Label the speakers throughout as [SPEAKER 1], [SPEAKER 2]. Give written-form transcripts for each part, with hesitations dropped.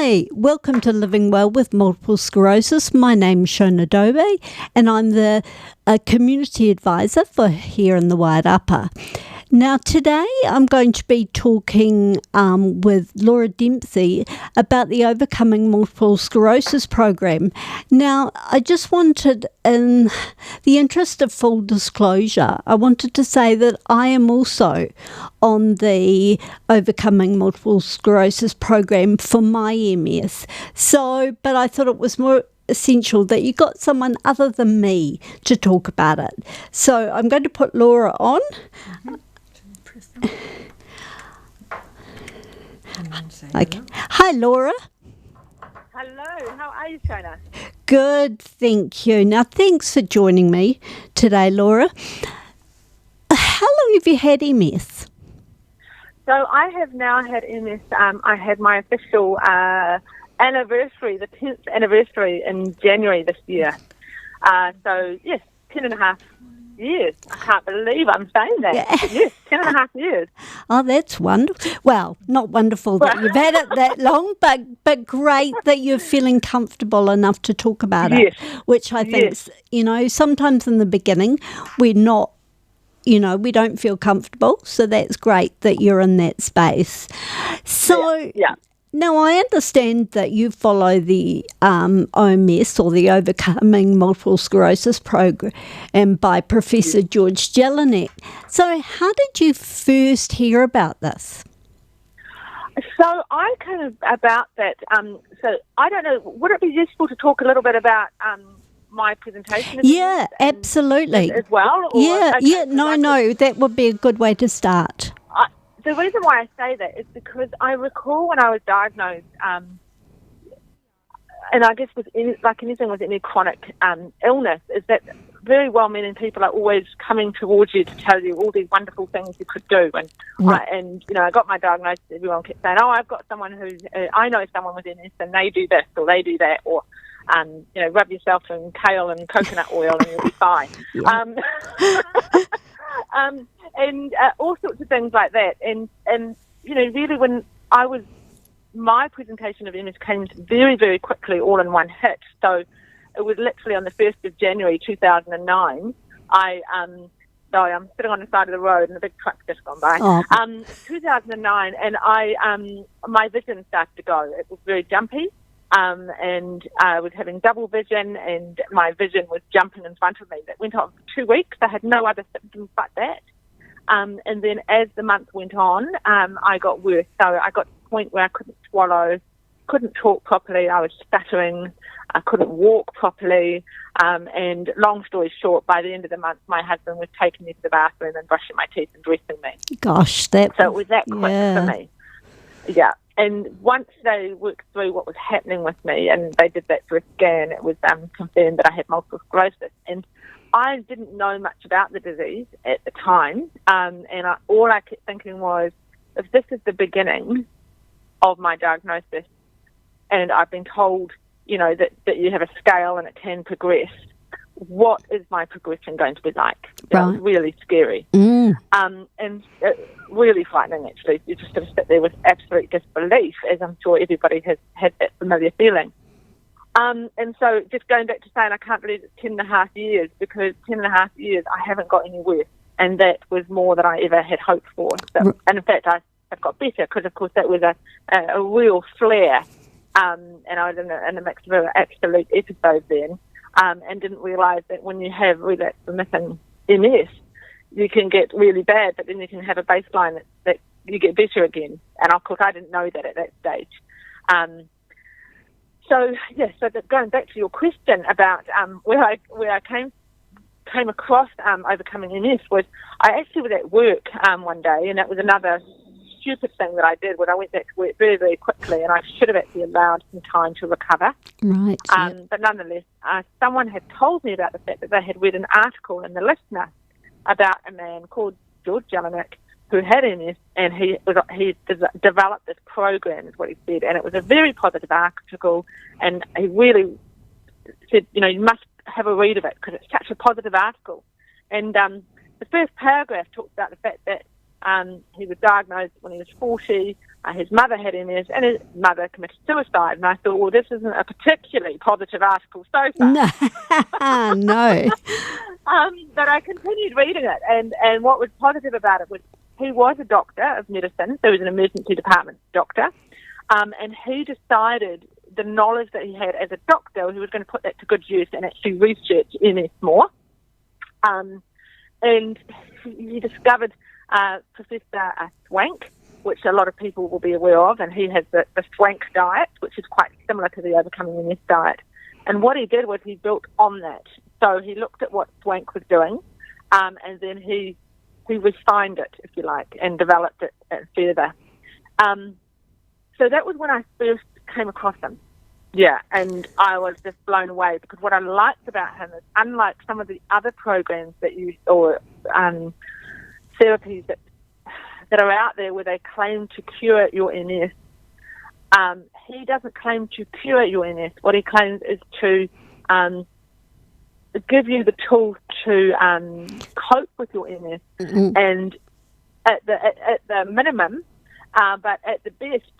[SPEAKER 1] Hi, welcome to Living Well with Multiple Sclerosis. My name's Shona DaubÄ and I'm the community advisor for here in the Wairarapa. Now today I'm going to be talking with Laura Dempsey about the Overcoming Multiple Sclerosis program. Now I just wanted, in the interest of full disclosure, I wanted to say that I am also on the Overcoming Multiple Sclerosis program for my MS. But I thought it was more essential that you got someone other than me to talk about it. So I'm going to put Laura on. Okay. Hi, Laura.
[SPEAKER 2] Hello, how are you, Shona?
[SPEAKER 1] Good, thank you. Now, thanks for joining me today, Laura. How long have you had MS?
[SPEAKER 2] So I have now had MS. I had my official anniversary, the 10th anniversary in January this year. So, yes, 10 and a half years. I can't believe I'm saying that.
[SPEAKER 1] Yeah.
[SPEAKER 2] Yes, 10 and a half years.
[SPEAKER 1] Oh, that's wonderful. Well, not wonderful that you've had it that long, but great that you're feeling comfortable enough to talk about it, which I think, sometimes in the beginning we're not, we don't feel comfortable, so that's great that you're in that space. So, Now, I understand that you follow the OMS, or the Overcoming Multiple Sclerosis program by Professor George Jelinek. So how did you first hear about this?
[SPEAKER 2] So I kind of, about that, so I don't know, would it be useful to talk a little bit about my presentation?
[SPEAKER 1] Yeah, absolutely.
[SPEAKER 2] As well?
[SPEAKER 1] No, that would be a good way to start.
[SPEAKER 2] The reason why I say that is because I recall when I was diagnosed, and I guess like anything with any chronic illness, is that very well-meaning people are always coming towards you to tell you all these wonderful things you could do. And I got my diagnosis. Everyone kept saying, "Oh, I've got someone I know someone with MS, and they do this or they do that," or rub yourself in kale and coconut oil and you'll be fine. And all sorts of things like that. And really when my presentation of MS came very, very quickly, all in one hit. So it was literally on the 1st of January 2009. I'm sitting on the side of the road and a big truck's just gone by. 2009, and my vision started to go. It was very jumpy. And I was having double vision, and my vision was jumping in front of me. That went on for 2 weeks. I had no other symptoms but that. And then as the month went on, I got worse. So I got to the point where I couldn't swallow, couldn't talk properly. I was stuttering. I couldn't walk properly. And long story short, by the end of the month, my husband was taking me to the bathroom and brushing my teeth and dressing me.
[SPEAKER 1] Gosh,
[SPEAKER 2] so it was that quick for me. Yeah. And once they worked through what was happening with me, and they did that through a scan, it was confirmed that I had multiple sclerosis. And I didn't know much about the disease at the time. All I kept thinking was, if this is the beginning of my diagnosis, and I've been told, that you have a scale and it can progress, what is my progression going to be like? It was really scary. And really frightening, actually. You just sort of sit there with absolute disbelief, as I'm sure everybody has had that familiar feeling. And so just going back to saying I can't believe it's 10 and a half years, because 10 and a half years I haven't got any worse, and that was more than I ever had hoped for. So, and in fact, I've got better, because of course that was a real flare, and I was in the mix of an absolute episode then, and didn't realise that when you have relapse remitting MS, you can get really bad, but then you can have a baseline that you get better again. And of course, I didn't know that at that stage. So going back to your question about where I came across overcoming MS, was I actually was at work one day, and that was another stupid thing that I did, was I went back to work very, very quickly, and I should have actually allowed some time to recover.
[SPEAKER 1] Right.
[SPEAKER 2] But nonetheless, someone had told me about the fact that they had read an article in the Listener about a man called George Jelinek who had MS, and he developed this program, is what he said, and it was a very positive article, and he really said, you must have a read of it because it's such a positive article. And the first paragraph talks about the fact that He was diagnosed when he was 40. His mother had MS, and his mother committed suicide. And I thought, well, this isn't a particularly positive article so far.
[SPEAKER 1] No.
[SPEAKER 2] But I continued reading it, and what was positive about it was he was a doctor of medicine, so he was an emergency department doctor, and he decided the knowledge that he had as a doctor, he was going to put that to good use and actually research MS more. And he discovered Professor Swank, which a lot of people will be aware of, and he has the Swank diet, which is quite similar to the Overcoming MS diet. And what he did was he built on that. So he looked at what Swank was doing, and then he refined it, if you like, and developed it further. So that was when I first came across him. Yeah, and I was just blown away, because what I liked about him is, unlike some of the other programs or therapies that are out there where they claim to cure your MS, he doesn't claim to cure your MS. What he claims is to give you the tools to cope with your MS, and at the minimum, but at the best,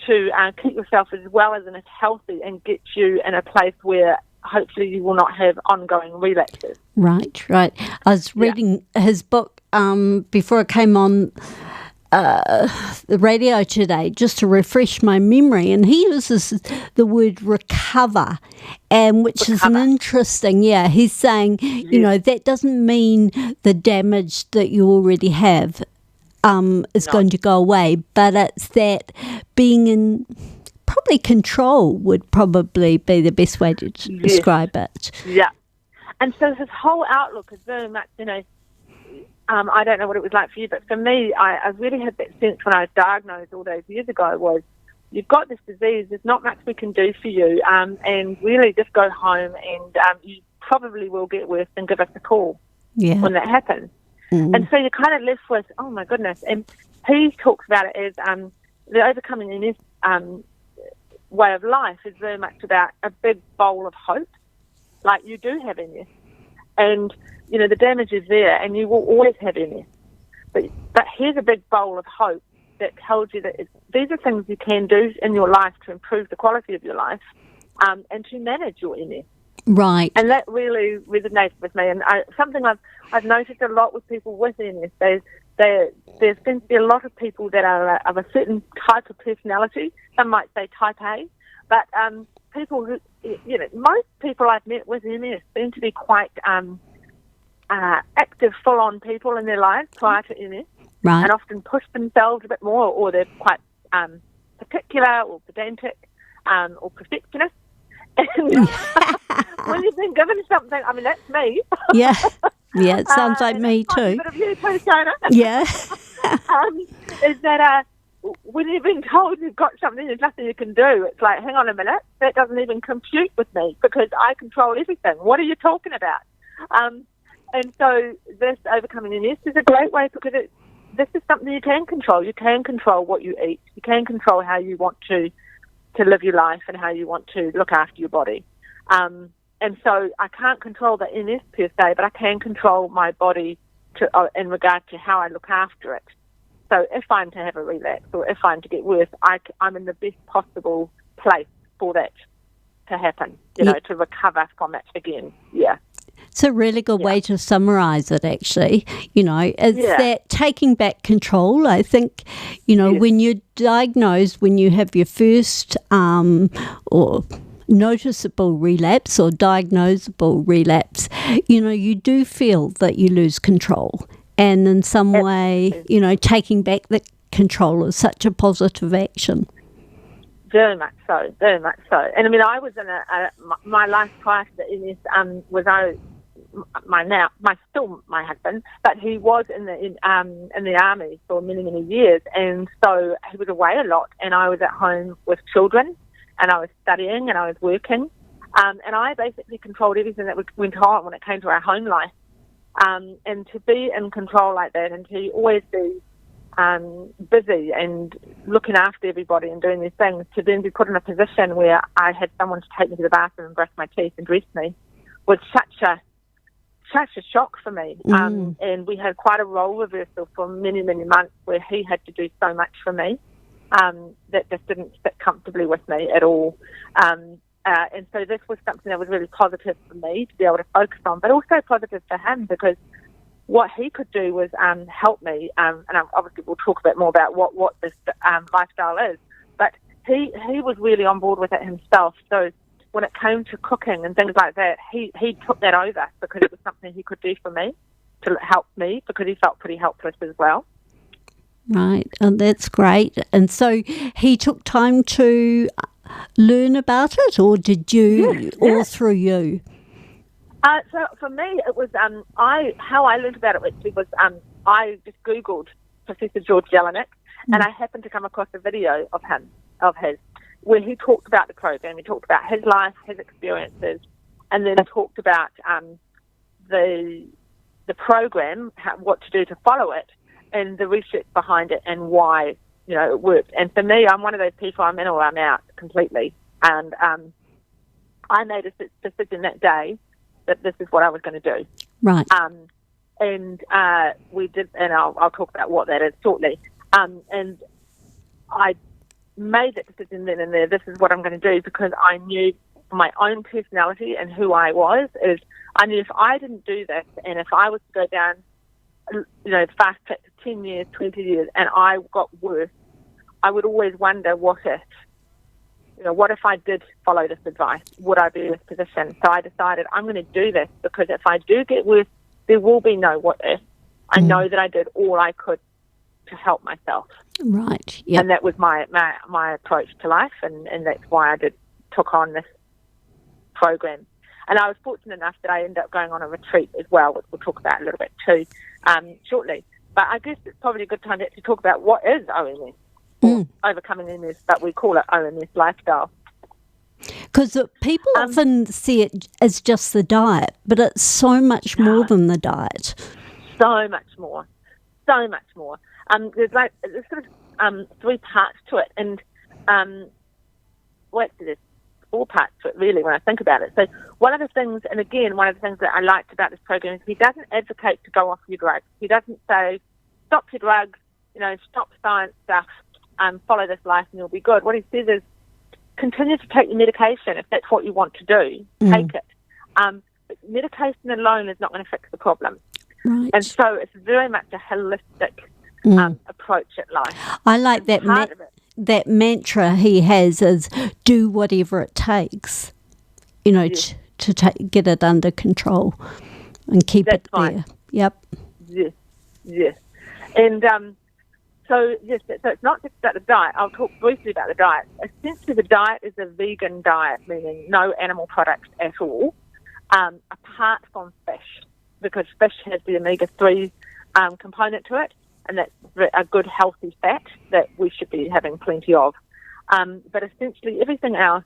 [SPEAKER 2] to keep yourself as well as healthy and get you in a place where hopefully you will not have ongoing relapses.
[SPEAKER 1] Right. I was reading his book before I came on the radio today, just to refresh my memory, and he uses the word recover, and which is an interesting, he's saying, that doesn't mean the damage that you already have is going to go away, but it's that being in probably control would probably be the best way to describe it.
[SPEAKER 2] Yeah. And so his whole outlook is very much, I don't know what it was like for you, but for me, I really had that sense when I was diagnosed all those years ago was, you've got this disease, there's not much we can do for you, and really just go home, and you probably will get worse, and give us a call when that happens. Mm-hmm. And so you're kind of left with, oh my goodness. And he talks about it as the Overcoming MS way of life is very much about a big bowl of hope. Like, you do have MS, and the damage is there, and you will always have MS. But here's a big bowl of hope that tells you that these are things you can do in your life to improve the quality of your life, and to manage your MS.
[SPEAKER 1] Right.
[SPEAKER 2] And that really resonated with me. And something I've noticed a lot with people with MS, there seems to be a lot of people that are of a certain type of personality. Some might say type A, but people who, most people I've met with MS seem to be quite active, full-on people in their lives prior to MS,
[SPEAKER 1] right,
[SPEAKER 2] and often push themselves a bit more, or they're quite particular or pedantic or perfectionist. And when you've been given something, I mean, that's me.
[SPEAKER 1] Yeah, it sounds like me too.
[SPEAKER 2] A bit of you too, Shona.
[SPEAKER 1] Yeah.
[SPEAKER 2] Is that when you've been told you've got something, there's nothing you can do. It's like, hang on a minute, that doesn't even compute with me, because I control everything. What are you talking about? And so this Overcoming MS is a great way, because this is something you can control. You can control what you eat. You can control how you want to live your life and how you want to look after your body. And so I can't control the MS per se, but I can control my body in regard to how I look after it. So if I'm to have a relapse, or if I'm to get worse, I'm in the best possible place for that to happen, to recover from it again. Yeah.
[SPEAKER 1] It's a really good way to summarise it, actually. It's that taking back control. I think, when you're diagnosed, when you have your first or noticeable relapse or diagnosable relapse, you do feel that you lose control. And in some way, taking back the control is such a positive action.
[SPEAKER 2] Very much so, very much so. And I mean, I was in my life prior to the MS was my husband, but he was in the army for many, many years, and so he was away a lot, and I was at home with children, and I was studying, and I was working, and I basically controlled everything that went on when it came to our home life, and to be in control like that, and to always be busy and looking after everybody and doing these things, to then be put in a position where I had someone to take me to the bathroom and brush my teeth and dress me, was such such a shock for me. And we had quite a role reversal for many, many months where he had to do so much for me that just didn't sit comfortably with me at all. And so this was something that was really positive for me to be able to focus on, but also positive for him because what he could do was help me. And obviously we'll talk a bit more about what this lifestyle is. But he was really on board with it himself. So when it came to cooking and things like that, he took that over because it was something he could do for me to help me because he felt pretty helpless as well.
[SPEAKER 1] Right, and that's great. And so he took time to learn about it, or did you, or through you?
[SPEAKER 2] So for me, it was how I learned about it actually was I just Googled Professor George Jelinek, and I happened to come across a video of his, where he talked about the program. He talked about his life, his experiences, and then talked about the program, what to do to follow it, and the research behind it, and why it worked. And for me, I'm one of those people. I'm in or I'm out completely. And I made a decision that day that this is what I was going to do.
[SPEAKER 1] Right.
[SPEAKER 2] And we did, and I'll talk about what that is shortly. And I made that decision then and there. This is what I'm going to do because I knew my own personality and who I was. I knew if I didn't do this, and if I was to go down, fast track to 10 years, 20 years, and I got worse, I would always wonder what if I did follow this advice, would I be in this position? So I decided I'm going to do this because if I do get worse, there will be no what if. I know that I did all I could to help myself.
[SPEAKER 1] Right. Yeah.
[SPEAKER 2] And that was my approach to life, and that's why I took on this program. And I was fortunate enough that I ended up going on a retreat as well, which we'll talk about a little bit too shortly. But I guess it's probably a good time to actually talk about what is OMS, or overcoming MS, but we call it OMS lifestyle.
[SPEAKER 1] Because people often see it as just the diet, but it's so much more than the diet.
[SPEAKER 2] So much more. There's sort of 3 parts to it, and there's 4 parts to it really when I think about it. So one of the things that I liked about this program is he doesn't advocate to go off your drugs. He doesn't say, stop your drugs, stop science stuff, follow this life and you'll be good. What he says is, continue to take your medication if that's what you want to do. Take it. But medication alone is not going to fix the problem.
[SPEAKER 1] Right.
[SPEAKER 2] And so it's very much a holistic approach at life.
[SPEAKER 1] I like that that mantra he has is do whatever it takes, to get it under control and keep it there. Yep.
[SPEAKER 2] Yes. And so it's not just about the diet. I'll talk briefly about the diet. Essentially, the diet is a vegan diet, meaning no animal products at all, apart from fish, because fish has the omega-3 component to it, and that's a good, healthy fat that we should be having plenty of. But essentially, everything else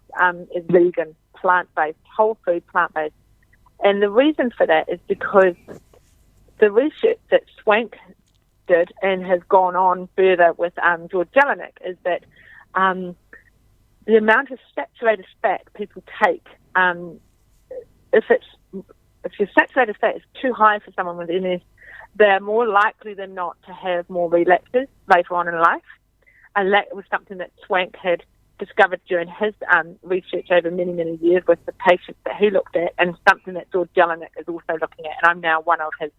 [SPEAKER 2] is vegan, plant-based, whole food, plant-based. And the reason for that is because the research that Swank did and has gone on further with George Jelinek is that the amount of saturated fat people take, if your saturated fat is too high for someone with MS, they're more likely than not to have more relapses later on in life. And that was something that Swank had discovered during his research over many, many years with the patients that he looked at, and something that George Jelinek is also looking at. And I'm now one of his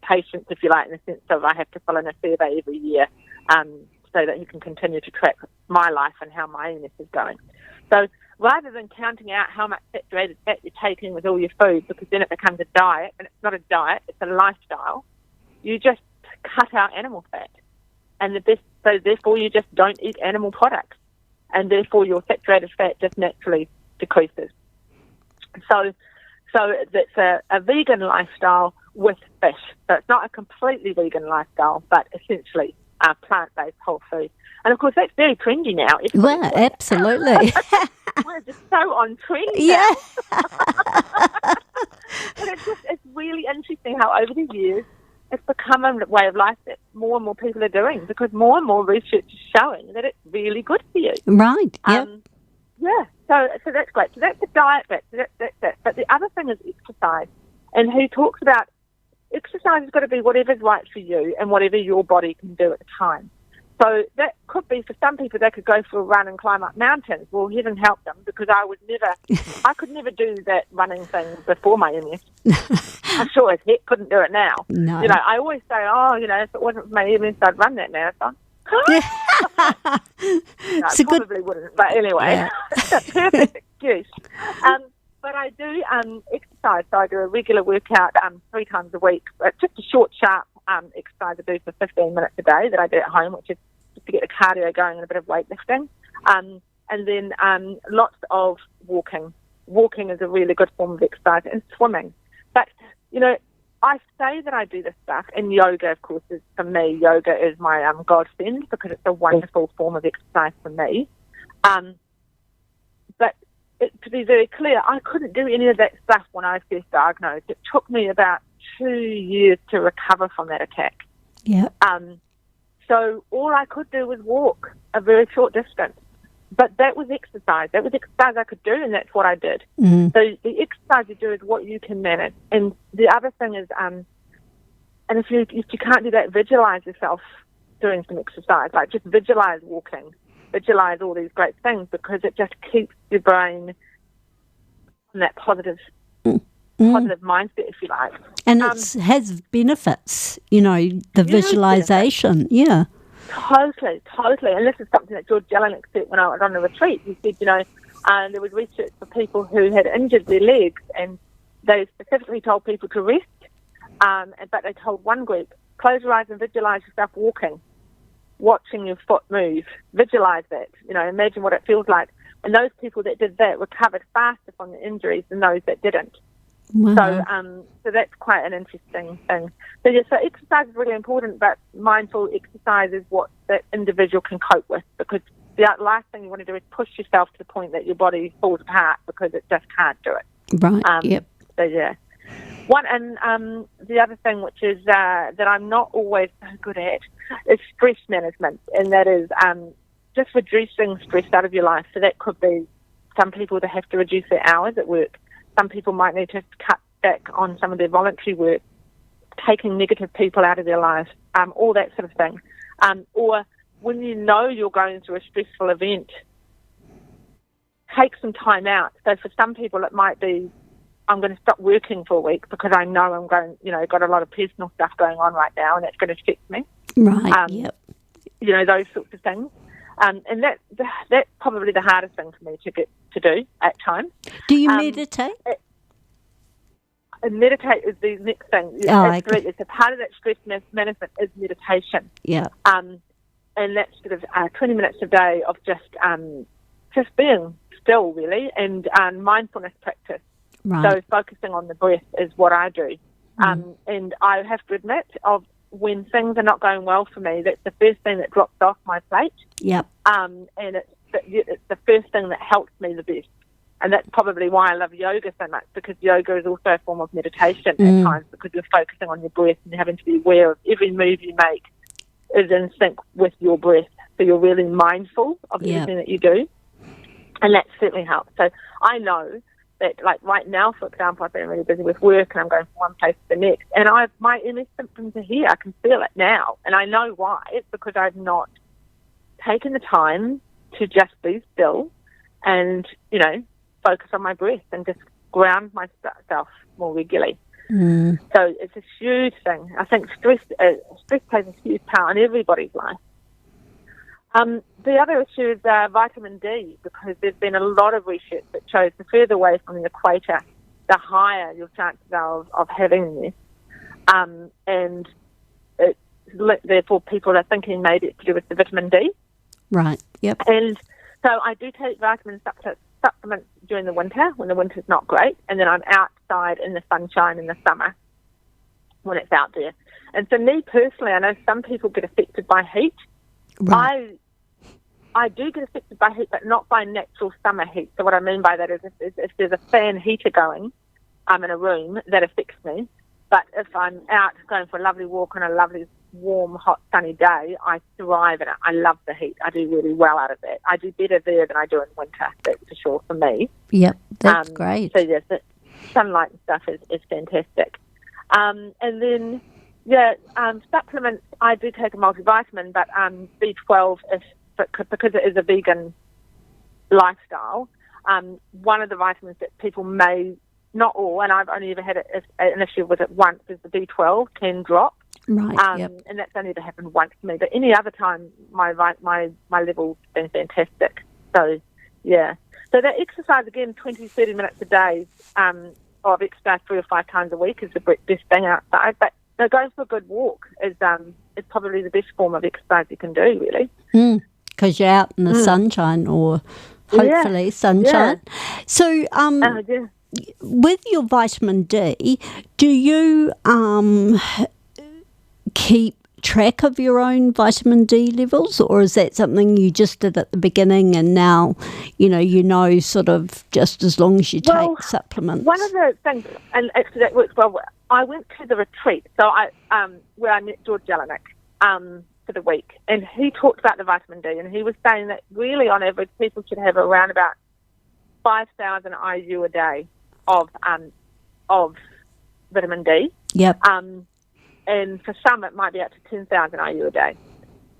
[SPEAKER 2] patients, if you like, in the sense of I have to fill in a survey every year so that he can continue to track my life and how my MS is going. So rather than counting out how much saturated fat you're taking with all your food, because then it becomes a diet, and it's not a diet, it's a lifestyle, you just cut out animal fat. And so therefore you just don't eat animal products. And therefore your saturated fat just naturally decreases. So it's a vegan lifestyle with fish. So it's not a completely vegan lifestyle, but essentially plant-based whole food. And of course that's very trendy now.
[SPEAKER 1] Well, absolutely.
[SPEAKER 2] We're just so on trend
[SPEAKER 1] yeah.
[SPEAKER 2] now. But it's really interesting how over the years it's become a way of life that more and more people are doing, because more and more research is showing that it's really good for you.
[SPEAKER 1] Right, yep.
[SPEAKER 2] So that's great. So that's the diet bit. So that's it. But the other thing is exercise. and he talks about exercise has got to be whatever's right for you and whatever your body can do at the time. So that could be, for some people, they could go for a run and climb up mountains. Well, heaven help them, because I could never do that running thing before my MS. I'm sure as heck couldn't do it now.
[SPEAKER 1] No.
[SPEAKER 2] You know, I always say, if it wasn't for my MS, I'd run that marathon. No, I probably wouldn't. But anyway, it's a perfect excuse. But I do exercise. So I do a regular workout 3 times a week. It's just a short, sharp exercise I do for 15 minutes a day that I do at home, which is just to get the cardio going and a bit of weightlifting. And then lots of walking. Walking is a really good form of exercise, and swimming. But, you know, I say that I do this stuff, and yoga, of course, is, for me, yoga is my godsend, because it's a wonderful form of exercise for me. But to be very clear, I couldn't do any of that stuff when I was first diagnosed. It took me about 2 years to recover from that attack.
[SPEAKER 1] Yeah.
[SPEAKER 2] So all I could do was walk a very short distance. But that was exercise. That was exercise I could do, and that's what I did. Mm. So the exercise you do is what you can manage. And the other thing is, and if you can't do that, visualize yourself doing some exercise. Like, just visualize walking. Visualize all these great things, because it just keeps your brain in that positive mindset, if you like.
[SPEAKER 1] And it has benefits, you know, the visualization. Benefits. Yeah.
[SPEAKER 2] Totally. And this is something that George Jelinek said when I was on the retreat. He said, you know, there was research for people who had injured their legs, and they specifically told people to rest, but they told one group, close your eyes and visualize yourself walking, watching your foot move. Visualize that. You know, imagine what it feels like. And those people that did that recovered faster from the injuries than those that didn't. Wow. So that's quite an interesting thing. So exercise is really important, but mindful exercise is what that individual can cope with, because the last thing you want to do is push yourself to the point that your body falls apart, because it just can't do it.
[SPEAKER 1] Right. Yep.
[SPEAKER 2] So yeah. The other thing, which is that I'm not always so good at, is stress management, and that is just reducing stress out of your life. So that could be some people that have to reduce their hours at work. Some people might need to cut back on some of their voluntary work, taking negative people out of their life, all that sort of thing. Or when you know you're going through a stressful event, take some time out. So for some people it might be, I'm going to stop working for a week because I know I'm going, you know, got a lot of personal stuff going on right now, and that's going to affect me.
[SPEAKER 1] Right, yep.
[SPEAKER 2] You know, those sorts of things. And that's probably the hardest thing for me to get to do at times.
[SPEAKER 1] Do you meditate?
[SPEAKER 2] Meditate is the next thing.
[SPEAKER 1] Oh,
[SPEAKER 2] absolutely. So part of that stress management is meditation.
[SPEAKER 1] Yeah.
[SPEAKER 2] And that's sort of 20 minutes a day of just being still, really, and mindfulness practice.
[SPEAKER 1] Right.
[SPEAKER 2] So focusing on the breath is what I do. And I have to admit, when things are not going well for me, that's the first thing that drops off my plate.
[SPEAKER 1] Yep.
[SPEAKER 2] And it's the first thing that helps me the best. And that's probably why I love yoga so much, because yoga is also a form of meditation at times, because you're focusing on your breath and having to be aware of every move you make is in sync with your breath. So you're really mindful of everything that you do. And that certainly helps. So I know that, like right now, for example, I've been really busy with work and I'm going from one place to the next. And my MS symptoms are here. I can feel it now. And I know why. It's because I've not taken the time to just be still and, you know, focus on my breath and just ground myself more regularly. So it's a huge thing. I think stress plays a huge part in everybody's life. The other issue is vitamin D, because there's been a lot of research that shows the further away from the equator, the higher your chances are of having this. And therefore people are thinking maybe it's to do with the vitamin D.
[SPEAKER 1] Right, yep.
[SPEAKER 2] And so I do take vitamin supplements during the winter, when the winter's not great, and then I'm outside in the sunshine in the summer when it's out there. And for me personally, I know some people get affected by heat. Right. I do get affected by heat, but not by natural summer heat. So what I mean by that is if there's a fan heater going, I'm in a room, that affects me. But if I'm out going for a lovely walk on a lovely, warm, hot, sunny day, I thrive in it. I love the heat. I do really well out of it. I do better there than I do in winter, that's for sure, for me.
[SPEAKER 1] Yep, that's great.
[SPEAKER 2] So yes, sunlight and stuff is fantastic. And then, supplements, I do take a multivitamin, but B12, because it is a vegan lifestyle, one of the vitamins that people may, not all, and I've only ever had an issue with it once, is the B12 can drop.
[SPEAKER 1] Right,
[SPEAKER 2] and that's only ever happened once to me. But any other time, my level's been fantastic. So, yeah. So that exercise, again, 20, 30 minutes a day of exercise 3 or 5 times a week is the best thing outside. But going for a good walk is probably the best form of exercise you can do, really.
[SPEAKER 1] Because you're out in the sunshine, or hopefully sunshine.
[SPEAKER 2] Yeah.
[SPEAKER 1] So, with your vitamin D, do you keep track of your own vitamin D levels, or is that something you just did at the beginning and now you know sort of just as long as you take supplements?
[SPEAKER 2] One of the things, and actually that works well, I went to the retreat, so where I met George Jelinek for the week, and he talked about the vitamin D, and he was saying that really on average people should have around about 5,000 IU a day of vitamin D.
[SPEAKER 1] Yep.
[SPEAKER 2] And for some, it might be up to 10,000 IU a day.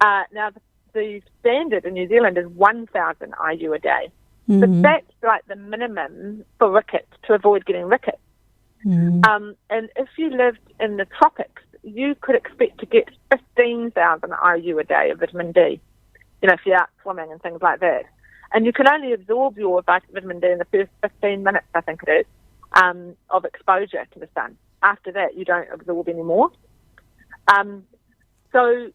[SPEAKER 2] Now, the standard in New Zealand is 1,000 IU a day. But that's like the minimum for rickets, to avoid getting rickets. And if you lived in the tropics, you could expect to get 15,000 IU a day of vitamin D, if you're out swimming and things like that. And you can only absorb your vitamin D in the first 15 minutes, I think it is, of exposure to the sun. After that, you don't absorb any more. So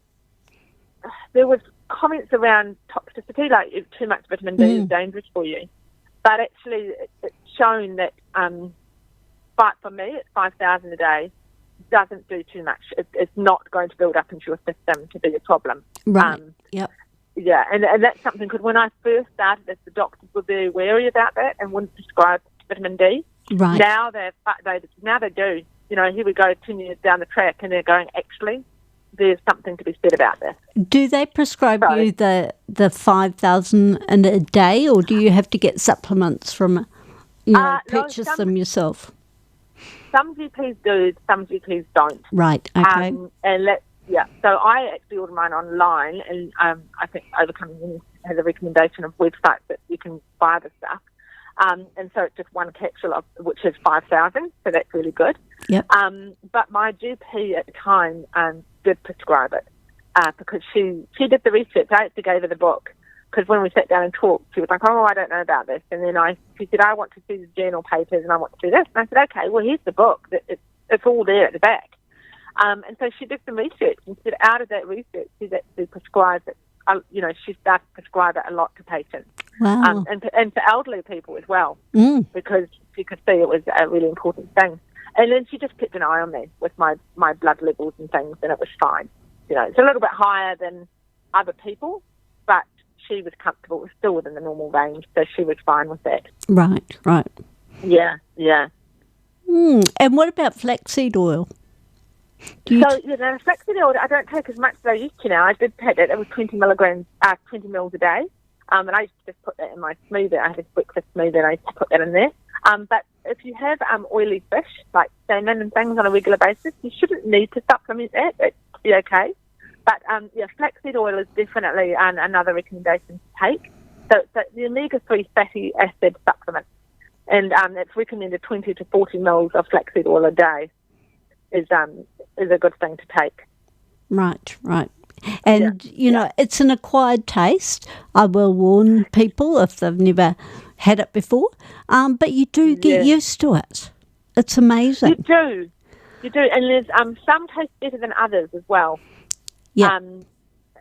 [SPEAKER 2] there was comments around toxicity, like too much vitamin D is dangerous for you. But actually, it's shown that, but for me, it's 5,000 a day, doesn't do too much. It's not going to build up into your system to be a problem.
[SPEAKER 1] Right, yep.
[SPEAKER 2] Yeah, and that's something, because when I first started this, the doctors were very wary about that and wouldn't prescribe vitamin D.
[SPEAKER 1] Right.
[SPEAKER 2] Now they do. Here we go 10 years down the track, and they're going, actually, there's something to be said about this.
[SPEAKER 1] Do they prescribe you the 5,000 in a day, or do you have to get supplements from, purchase them yourself?
[SPEAKER 2] Some GPs do, some GPs don't.
[SPEAKER 1] Right, okay.
[SPEAKER 2] So I actually ordered mine online, and I think Overcoming has a recommendation of websites that you can buy the stuff. And so it's just one capsule, which is 5,000, so that's really good.
[SPEAKER 1] Yep.
[SPEAKER 2] But my GP at the time did prescribe it because she did the research. I actually gave her the book, because when we sat down and talked, she was like, oh, I don't know about this. And then she said, I want to see the journal papers and I want to do this. And I said, okay, well, here's the book. It's all there at the back. And so she did some research, and said out of that research, she's actually prescribed it. She started to prescribe it a lot to patients.
[SPEAKER 1] Wow.
[SPEAKER 2] And to elderly people as well, because she could see it was a really important thing. And then she just kept an eye on me with my blood levels and things, and it was fine. It's a little bit higher than other people, but she was comfortable. It was still within the normal range, so she was fine with that.
[SPEAKER 1] Right.
[SPEAKER 2] Yeah.
[SPEAKER 1] And what about flaxseed oil?
[SPEAKER 2] Flaxseed oil, I don't take as much as I used to now. I did take it. It was 20 mils a day. And I used to just put that in my smoothie. I had a breakfast smoothie, and I used to put that in there. But if you have oily fish, like salmon and things on a regular basis, you shouldn't need to supplement that. It'd be okay. But, flaxseed oil is definitely another recommendation to take. So it's the omega-3 fatty acid supplement. And it's recommended 20 to 40 mils of flaxseed oil a day is a good thing to take.
[SPEAKER 1] Right. And, it's an acquired taste. I will warn people if they've never had it before. But you do get used to it. It's amazing. You do. And there's some taste better than others as well. Yeah.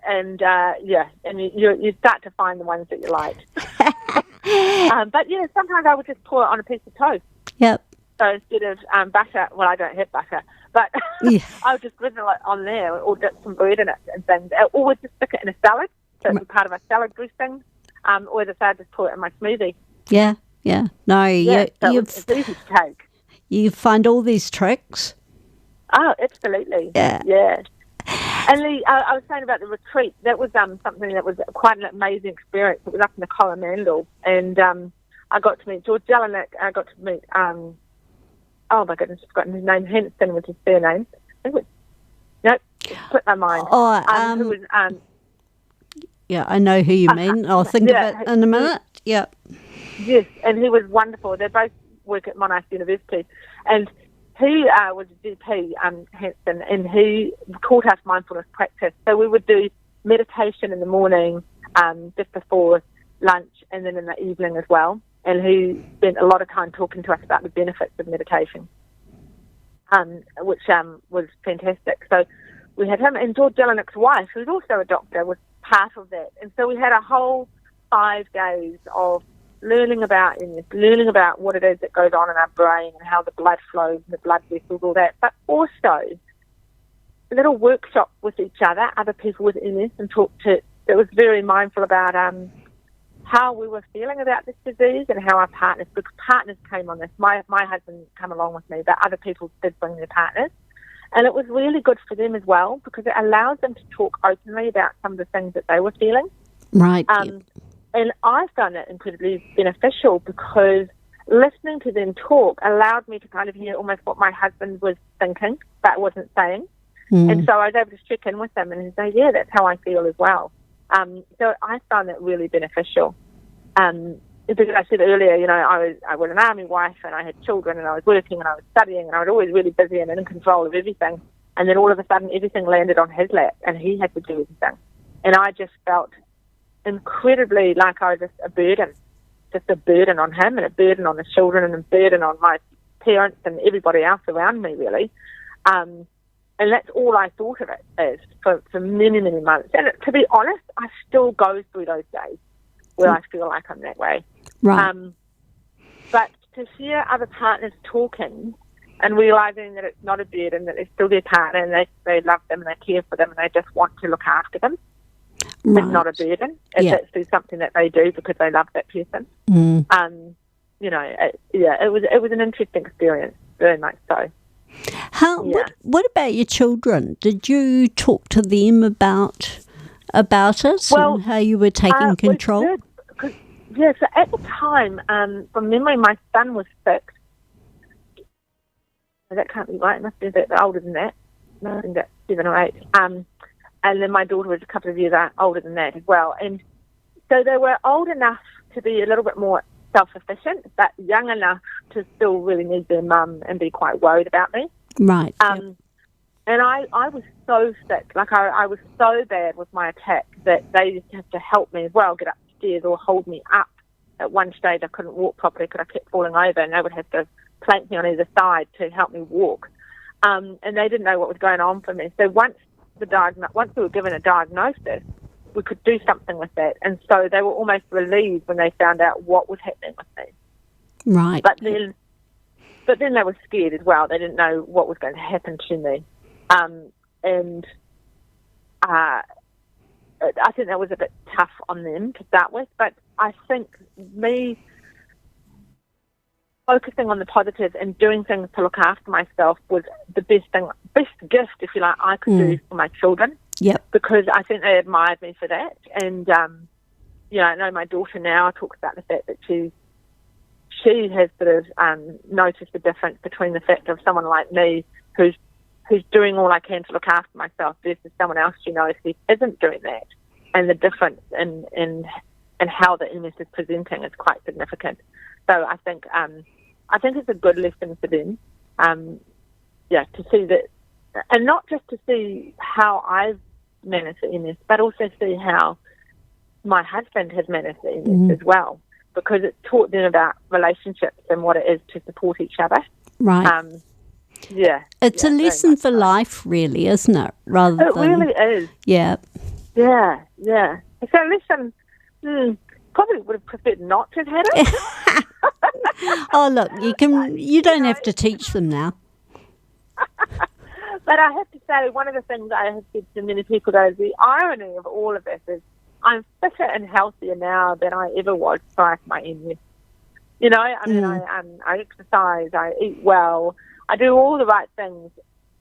[SPEAKER 2] And you start to find the ones that you like. But, sometimes I would just pour it on a piece of toast.
[SPEAKER 1] Yep.
[SPEAKER 2] So instead of butter, well, I don't have butter, but I would just drizzle it on there, or dip some bread in it and things. Or would just stick it in a salad, so it's part of a salad dressing. Or as I said, just pour it in my smoothie.
[SPEAKER 1] Yeah. No,
[SPEAKER 2] it's easy to take.
[SPEAKER 1] You find all these tricks.
[SPEAKER 2] Oh, absolutely. Yeah. And Lee, I was saying about the retreat. That was something that was quite an amazing experience. It was up in the Coromandel, and I got to meet George Jelinek. I got to meet oh my goodness, I've forgotten his name. Henson was his surname. Nope, split my mind. Who was
[SPEAKER 1] yeah, I know who you mean. I'll think of it in a minute. Yeah.
[SPEAKER 2] Yes, and he was wonderful. They both work at Monash University, and he was a GP, Hanson, and he taught us mindfulness practice. So we would do meditation in the morning, just before lunch, and then in the evening as well. And he spent a lot of time talking to us about the benefits of meditation, which was fantastic. So we had him, and George Jelinek wife, who's also a doctor, was part of that. And so we had a whole 5 days of learning about what it is that goes on in our brain and how the blood flows and the blood vessels, all that, but also a little workshop with each other people with MS, and it was very mindful about how we were feeling about this disease and how our partners came on this. My husband came along with me, but other people did bring their partners. And it was really good for them as well, because it allows them to talk openly about some of the things that they were feeling.
[SPEAKER 1] Right.
[SPEAKER 2] And I found it incredibly beneficial, because listening to them talk allowed me to kind of hear almost what my husband was thinking but wasn't saying. And so I was able to check in with them and say, yeah, that's how I feel as well. So I found that really beneficial. Because I said earlier, I was an army wife, and I had children, and I was working, and I was studying, and I was always really busy and in control of everything. And then all of a sudden, everything landed on his lap, and he had to do everything. And I just felt incredibly like I was just a burden on him, and a burden on the children, and a burden on my parents and everybody else around me, really. And that's all I thought of it as for many, many months. And to be honest, I still go through those days where I feel like I'm that way.
[SPEAKER 1] Right.
[SPEAKER 2] But to hear other partners talking and realising that it's not a burden, that they're still their partner, and they love them and they care for them, and they just want to look after them.
[SPEAKER 1] Right.
[SPEAKER 2] It's not a burden. It's actually something that they do because they love that person. It was an interesting experience, very much so.
[SPEAKER 1] What about your children? Did you talk to them about it, and how you were taking control?
[SPEAKER 2] So at the time, from memory, my son was 6. So that can't be right. It must be a bit older than that. I think that's 7 or 8. And then my daughter was a couple of years older than that as well. And so they were old enough to be a little bit more self-sufficient, but young enough to still really need their mum and be quite worried about me.
[SPEAKER 1] Right.
[SPEAKER 2] And I was so sick. Like, I was so bad with my attack that they used to have to help me as well, get upstairs or hold me up. At one stage, I couldn't walk properly because I kept falling over, and they would have to plank me on either side to help me walk. And they didn't know what was going on for me. So once we were given a diagnosis, we could do something with that. And so they were almost relieved when they found out what was happening with me.
[SPEAKER 1] Right.
[SPEAKER 2] But then they were scared as well. They didn't know what was going to happen to me. I think that was a bit tough on them to start with. But I think me focusing on the positive and doing things to look after myself was the best gift, if you like, I could do for my children.
[SPEAKER 1] Yep.
[SPEAKER 2] Because I think they admired me for that. And, I know my daughter now talks about the fact that she has sort of noticed the difference between the fact of someone like me who's doing all I can to look after myself versus someone else she knows who isn't doing that. And the difference in how the MS is presenting is quite significant. So I think it's a good lesson for them, to see that, and not just to see how I've managed the MS, but also see how my husband has managed the MS as well, because it taught them about relationships and what it is to support each other.
[SPEAKER 1] Right. It's a lesson for life, really, isn't it?
[SPEAKER 2] It really is.
[SPEAKER 1] Yeah.
[SPEAKER 2] Yeah. So listen, probably would have preferred not to have had it.
[SPEAKER 1] Oh, look, you don't have to teach them now.
[SPEAKER 2] But I have to say, one of the things I have said to many people, though, is the irony of all of this is I'm fitter and healthier now than I ever was prior to my MS. I exercise, I eat well, I do all the right things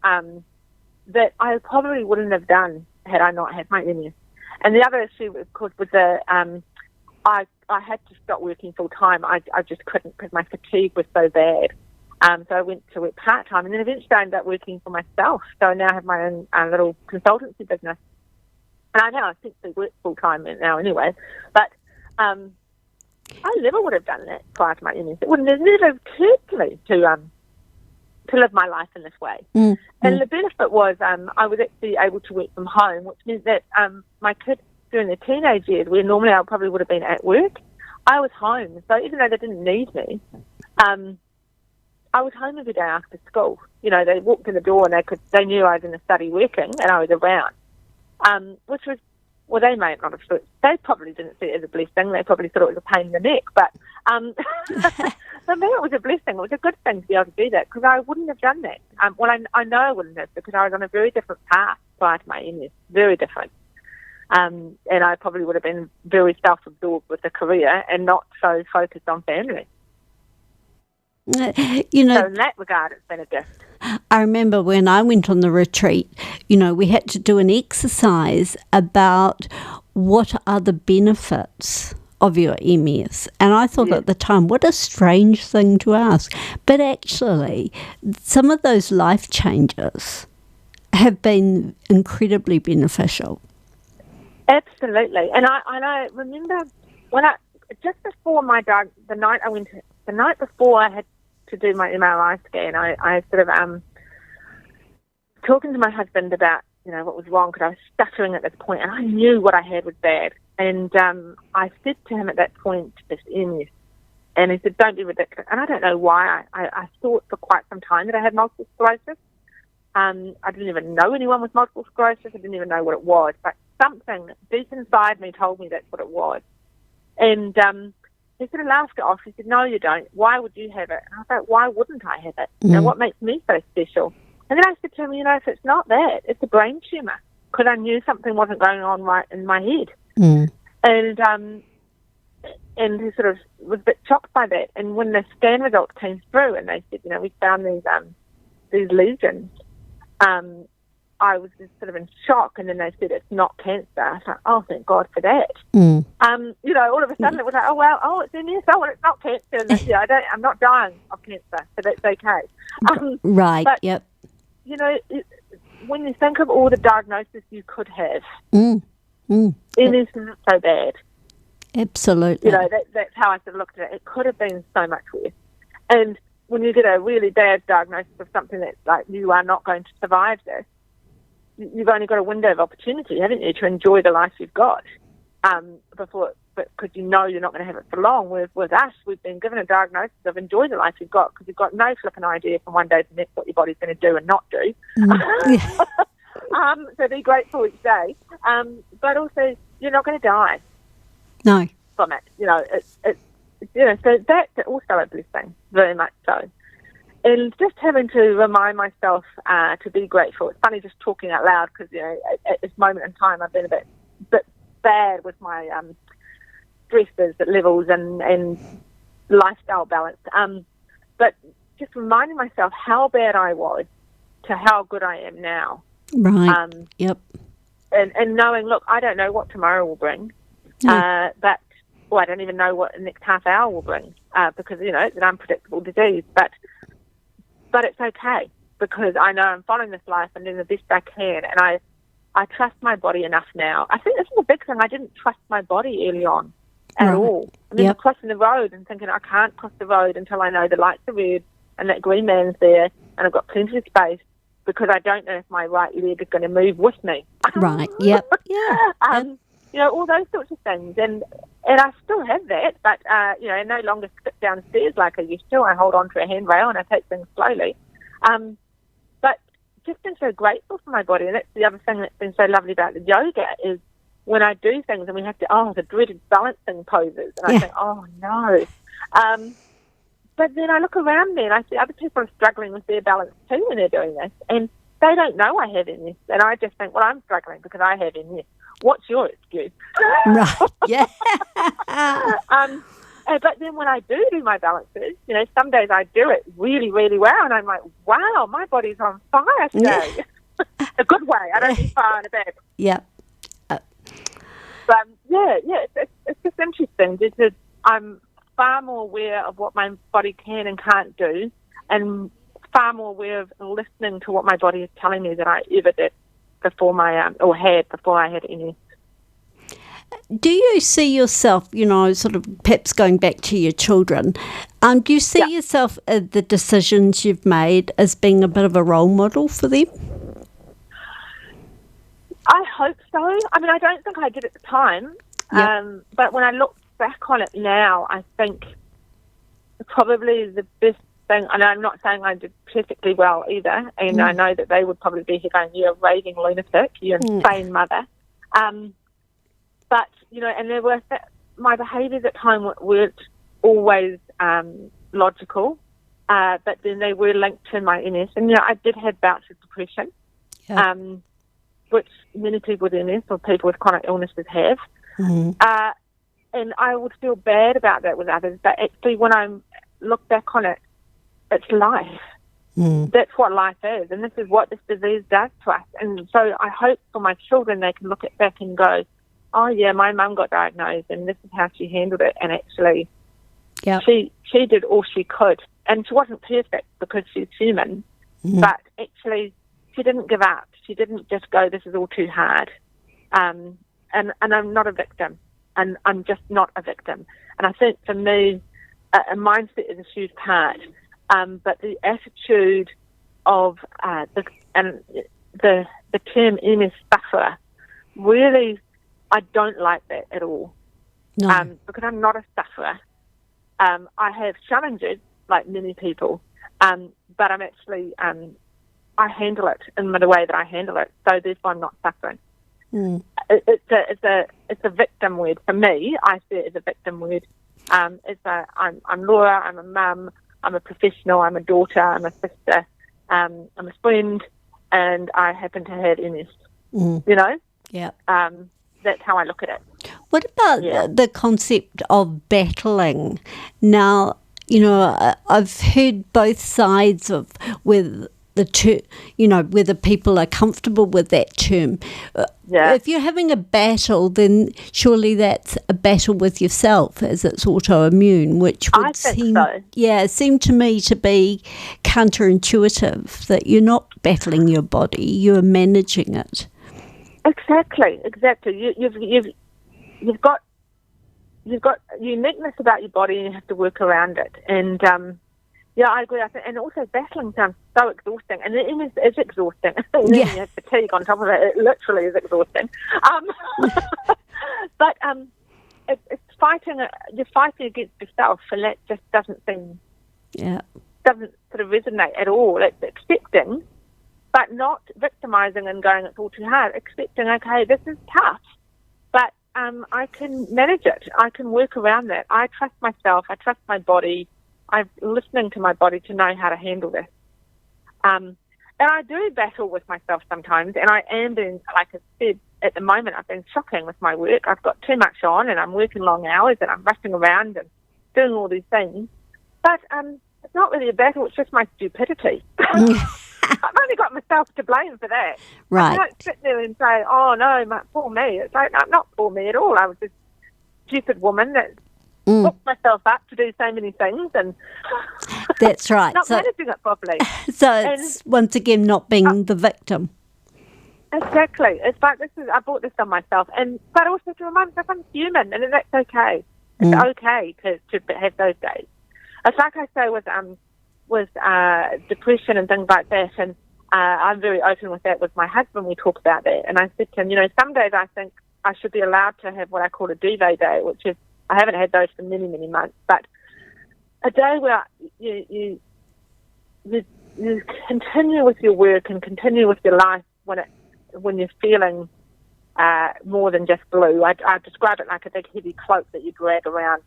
[SPEAKER 2] that I probably wouldn't have done had I not had my MS. And the other issue, of course, was I had to stop working full time. I just couldn't because my fatigue was so bad. So I went to work part-time, and then eventually I ended up working for myself. So I now have my own little consultancy business. And I know I essentially work full-time now anyway, but I never would have done that prior to my MS. It wouldn't have never occurred to me to live my life in this way. And the benefit was I was actually able to work from home, which meant that my kids during their teenage years, where normally I probably would have been at work, I was home. So even though they didn't need me, I was home every day after school. You know, they walked in the door and they knew I was in the study working and I was around, which was, well, they may not have thought, they probably didn't see it as a blessing. They probably thought it was a pain in the neck. But for me, it was a blessing. It was a good thing to be able to do that because I wouldn't have done that. Well, I know I wouldn't have because I was on a very different path prior to my MS, very different. And I probably would have been very self-absorbed with a career and not so focused on family.
[SPEAKER 1] You know,
[SPEAKER 2] so in that regard, it's been a gift.
[SPEAKER 1] I remember when I went on the retreat, you know, we had to do an exercise about what are the benefits of your MS. And I thought at the time, what a strange thing to ask. But actually, some of those life changes have been incredibly beneficial.
[SPEAKER 2] Absolutely. And I remember when just before the night before I had to do my MRI scan, I sort of talking to my husband about, you know, what was wrong because I was stuttering at this point and I knew what I had was bad. And I said to him at that point, it's MS. And he said, don't be ridiculous. And I don't know why. I thought for quite some time that I had multiple sclerosis. I didn't even know anyone with multiple sclerosis. I didn't even know what it was. But something deep inside me told me that's what it was. And he sort of laughed it off. He said, no, you don't. Why would you have it? And I thought, why wouldn't I have it? You know, what makes me so special? And then I said to him, you know, if it's not that, it's a brain tumour. Because I knew something wasn't going on right in my head. And he sort of was a bit shocked by that. And when the scan results came through and they said, you know, we found these lesions, I was just sort of in shock, and then they said it's not cancer. I thought, oh, thank God for that. You know, all of a sudden it was like, it's MS. Oh, well, it's not cancer. And I'm not dying of cancer, so that's okay.
[SPEAKER 1] Right.
[SPEAKER 2] But,
[SPEAKER 1] yep.
[SPEAKER 2] You know, when you think of all the diagnoses you could have, it isn't so bad.
[SPEAKER 1] Absolutely.
[SPEAKER 2] You know, that's how I sort of looked at it. It could have been so much worse. And when you get a really bad diagnosis of something that's like, you are not going to survive this, you've only got a window of opportunity, haven't you, to enjoy the life you've got because you know you're not going to have it for long. With us, we've been given a diagnosis of enjoy the life you've got because you've got no flipping idea from one day to the next what your body's going to do and not do. So be grateful each day. But also, you're not going to die.
[SPEAKER 1] No.
[SPEAKER 2] From it. You know, it's you know, so that's also a blessing, very much so. And just having to remind myself to be grateful. It's funny just talking out loud because, you know, at this moment in time I've been a bit bad with my stress levels and lifestyle balance. But just reminding myself how bad I was to how good I am now.
[SPEAKER 1] Right. Yep.
[SPEAKER 2] And knowing, look, I don't know what tomorrow will bring, but I don't even know what the next half hour will bring because, you know, it's an unpredictable disease. But it's okay because I know I'm following this life and doing the best I can, and I trust my body enough now. I think this is a big thing. I didn't trust my body early on at all. I remember crossing the road and thinking I can't cross the road until I know the lights are red and that green man's there and I've got plenty of space because I don't know if my right leg is going to move with me.
[SPEAKER 1] Right, yep. Yeah.
[SPEAKER 2] You know, all those sorts of things. And I still have that, but, you know, I no longer sit downstairs like I used to. I hold on to a handrail and I take things slowly. But just been so grateful for my body. And that's the other thing that's been so lovely about the yoga is when I do things and we have to, the dreaded balancing poses. And I think, oh, no. But then I look around me and I see other people are struggling with their balance too when they're doing this. And they don't know I have MS. And I just think, well, I'm struggling because I have MS. What's your excuse?
[SPEAKER 1] Right, yeah.
[SPEAKER 2] But then when I do my balances, you know, some days I do it really, really well, and I'm like, wow, my body's on fire today. A good way. I don't mean fire in a bad way.
[SPEAKER 1] Yeah.
[SPEAKER 2] But, it's just interesting. I'm far more aware of what my body can and can't do, and far more aware of listening to what my body is telling me than I ever did before before I had MS.
[SPEAKER 1] Do you see yourself, sort of perhaps going back to your children, do you see yourself, the decisions you've made, as being a bit of a role model for them?
[SPEAKER 2] I hope so. I mean, I don't think I did at the time, but when I look back on it now, I think probably the best thing, and I'm not saying I did perfectly well either, and I know that they would probably be here going, you're a raving lunatic, you're an insane mother. But, and there were my behaviours at home weren't always logical, but then they were linked to my MS. And, I did have bouts of depression, which many people with MS or people with chronic illnesses have. And I would feel bad about that with others. But actually, when I look back on it, it's life. That's what life is. And this is what this disease does to us. And so I hope for my children they can look at back and go, oh, yeah, my mum got diagnosed and this is how she handled it. And actually, she did all she could. And she wasn't perfect because she's human. But actually, she didn't give up. She didn't just go, this is all too hard. And I'm not a victim. And I'm just not a victim. And I think for me, a mindset is a huge part. But the attitude of the term MS sufferer, really, I don't like that at all. No. Because I'm not a sufferer. I have challenges, like many people, but I'm actually, I handle it in the way that I handle it, so therefore I'm not suffering. It's a victim word. For me, I see it as a victim word. I'm Laura, I'm a mum, I'm a professional, I'm a daughter, I'm a sister, I'm a friend, and I happen to have MS.
[SPEAKER 1] Yeah.
[SPEAKER 2] That's how I look at it.
[SPEAKER 1] What about the concept of battling? Now, I've heard both sides of whether whether people are comfortable with that term. If you're having a battle, then surely that's a battle with yourself, as it's autoimmune, which would seem to me to be counterintuitive, that you're not battling your body, you're managing it. Exactly.
[SPEAKER 2] You've got uniqueness about your body, and you have to work around it. And I agree. And also, battling sounds so exhausting, and it is exhausting. And then you have fatigue on top of it. It literally is exhausting. But it's fighting. You're fighting against yourself, and that just doesn't sort of resonate at all. It's accepting, but not victimizing and going, it's all too hard. Accepting, okay, this is tough, but I can manage it. I can work around that. I trust myself. I trust my body. I'm listening to my body to know how to handle this. And I do battle with myself sometimes, and I am being, like I said, at the moment I've been shocking with my work. I've got too much on, and I'm working long hours, and I'm rushing around and doing all these things. But it's not really a battle, it's just my stupidity. I've only got myself to blame for that.
[SPEAKER 1] Right.
[SPEAKER 2] I don't sit there and say, oh, no, poor me. It's like, no, not poor me at all. I was this stupid woman that hooked myself up to do so many things and
[SPEAKER 1] that's right.
[SPEAKER 2] not managing it properly.
[SPEAKER 1] So it's, once again, not being the victim.
[SPEAKER 2] Exactly. It's like, I brought this on myself. But also to remind myself I'm human, and that's okay. It's okay to have those days. It's like I say with depression and things like that, and I'm very open with that with my husband. We talk about that, and I said to him, some days I think I should be allowed to have what I call a duvet day, which is, I haven't had those for many, many months, but a day where you continue with your work and continue with your life when you're feeling more than just blue. I describe it like a big heavy cloak that you drag around,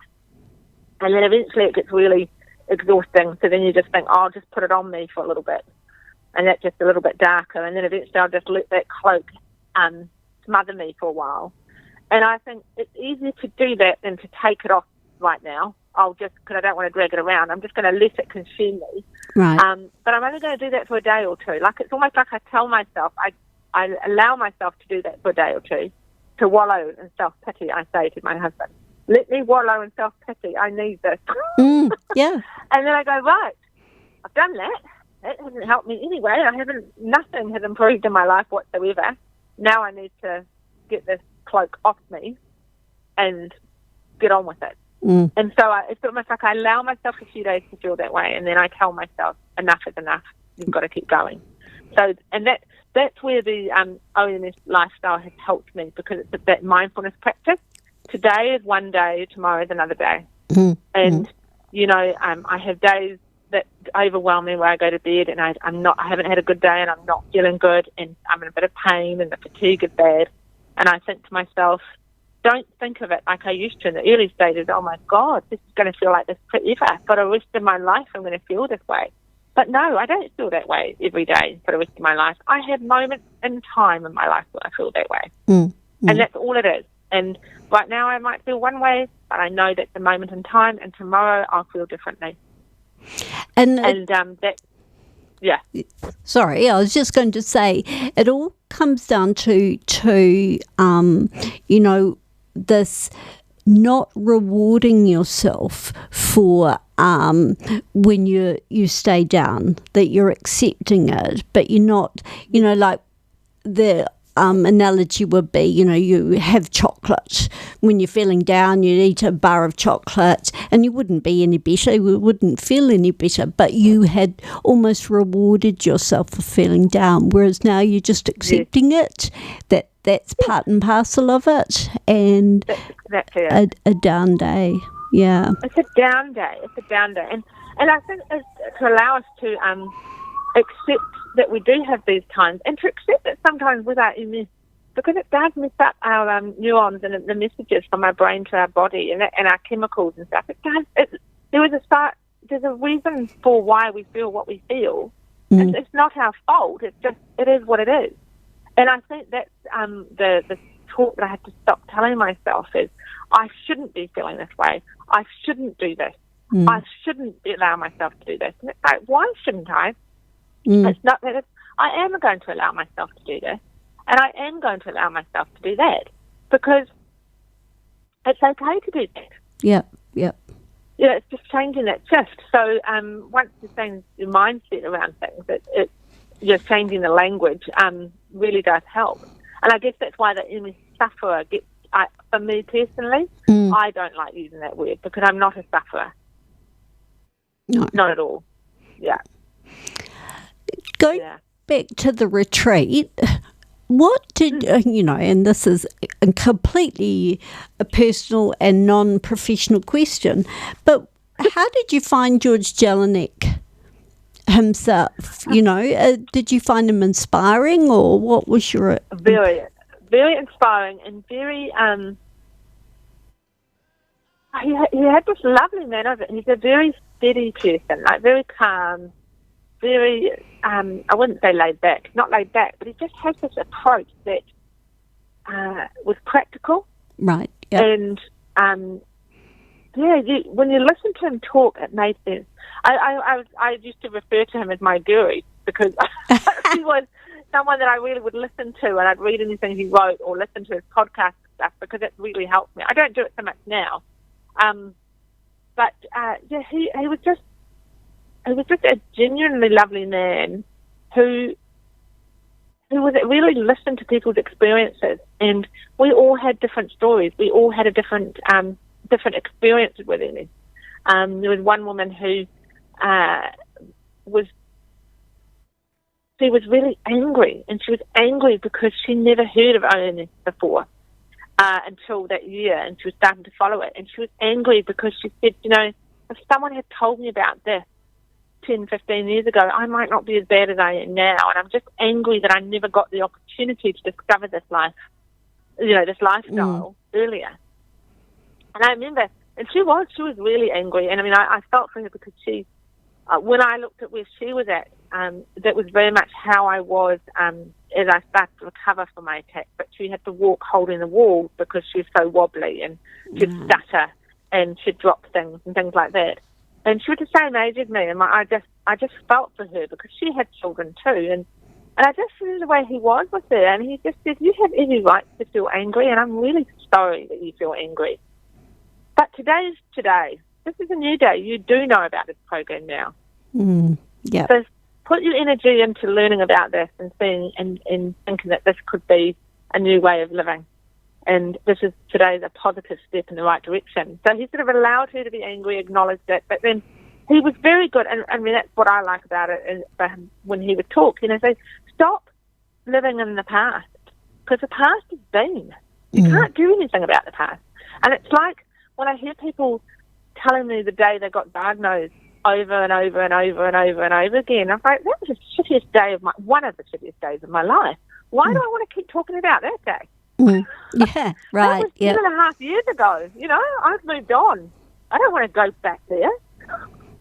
[SPEAKER 2] and then eventually it gets really exhausting, so then you just think, I'll just put it on me for a little bit, and that's just a little bit darker, and then eventually I'll just let that cloak smother me for a while. And I think it's easier to do that than to take it off right now. Because I don't want to drag it around, I'm just going to let it consume me.
[SPEAKER 1] Right.
[SPEAKER 2] But I'm only going to do that for a day or two. Like, it's almost like I tell myself, I allow myself to do that for a day or two, to wallow in self-pity. I say to my husband, let me wallow in self-pity. I need this.
[SPEAKER 1] Yeah.
[SPEAKER 2] And then I go, right, I've done that. That hasn't helped me anyway. Nothing has improved in my life whatsoever. Now I need to get this cloak off me and get on with it. And so it's almost like I allow myself a few days to feel that way, and then I tell myself, enough is enough. You've got to keep going. So, and that's where the OMS lifestyle has helped me, because it's that mindfulness practice. Today is one day, tomorrow is another day. And, you know, I have days that overwhelm me where I go to bed and I haven't had a good day and I'm not feeling good and I'm in a bit of pain and the fatigue is bad. And I think to myself, don't think of it like I used to in the early stages. Oh my God, this is going to feel like this forever. For the rest of my life, I'm going to feel this way. But no, I don't feel that way every day for the rest of my life. I have moments in time in my life where I feel that way. And that's all it is. And right now I might feel one way, but I know that's a moment in time, and tomorrow I'll feel differently. And that, yeah.
[SPEAKER 1] Sorry, I was just going to say, it all comes down to you know, this not rewarding yourself for when you stay down, that you're accepting it, but you're not, you know, like the analogy would be, you know, you have chocolate. When you're feeling down, you'd eat a bar of chocolate and you wouldn't be any better, you wouldn't feel any better, but you had almost rewarded yourself for feeling down, whereas now you're just accepting it, that's part and parcel of it, and
[SPEAKER 2] that's exactly it.
[SPEAKER 1] A down day. Yeah.
[SPEAKER 2] It's a down day. And I think it's to allow us to accept that we do have these times, and to accept that sometimes with our MS, because it does mess up our neurons and the messages from our brain to our body and our chemicals and stuff. It does. There's a reason for why we feel what we feel. It's not our fault. It is what it is. And I think that's the talk that I have to stop telling myself is, I shouldn't be feeling this way. I shouldn't do this. I shouldn't allow myself to do this. And it's like, why shouldn't I? It's not that I am going to allow myself to do this, and I am going to allow myself to do that, because it's okay to do that.
[SPEAKER 1] Yep.
[SPEAKER 2] Yeah, it's just changing that shift. So once you change your mindset around things, just changing the language really does help. And I guess that's why the MS sufferer gets, for me personally, I don't like using that word, because I'm not a sufferer.
[SPEAKER 1] No.
[SPEAKER 2] Not at all. Yeah.
[SPEAKER 1] Going back to the retreat, what did, you know, and this is a completely a personal and non-professional question, but how did you find George Jelinek himself? You know, did you find him inspiring, or what was your...
[SPEAKER 2] Very, very inspiring, and very... He had this lovely manner of it. He's a very steady person, like very calm, very, I wouldn't say laid back, not laid back, but he just has this approach that was practical.
[SPEAKER 1] Right. Yep.
[SPEAKER 2] And, when you listen to him talk, it made sense. I used to refer to him as my guru, because he was someone that I really would listen to, and I'd read anything he wrote or listen to his podcast and stuff, because it really helped me. I don't do it so much now. He was just a genuinely lovely man who was really listened to people's experiences, and we all had different stories. We all had a different experiences with him. There was one woman who was really angry, and she was angry because she never heard of ONS before until that year, and she was starting to follow it. And she was angry because she said, you know, if someone had told me about this 10, 15 years ago, I might not be as bad as I am now, and I'm just angry that I never got the opportunity to discover this life, you know, this lifestyle earlier. And I remember, and she was really angry, and I mean, I felt for her, because she, when I looked at where she was at, that was very much how I was as I started to recover from my attack, but she had to walk holding the wall because she was so wobbly, and she'd stutter, and she'd drop things and things like that. And she was the same age as me, and I just felt for her, because she had children too, and I just knew the way he was with her, and he just said, you have every right to feel angry, and I'm really sorry that you feel angry. But today's today. This is a new day. You do know about this program now.
[SPEAKER 1] Yeah.
[SPEAKER 2] So put your energy into learning about this and seeing and thinking that this could be a new way of living. And this is today's a positive step in the right direction. So he sort of allowed her to be angry, acknowledged it, but then he was very good. And I mean, that's what I like about it, is when he would talk, say, stop living in the past, because the past has been. You can't do anything about the past. And it's like when I hear people telling me the day they got diagnosed over and over and over and over and over again, I'm like, that was the shittiest day of one of the shittiest days of my life. Why do I want to keep talking about that day?
[SPEAKER 1] Yeah, right.
[SPEAKER 2] That was 2.5 years ago. I've moved on. I don't want to go back there.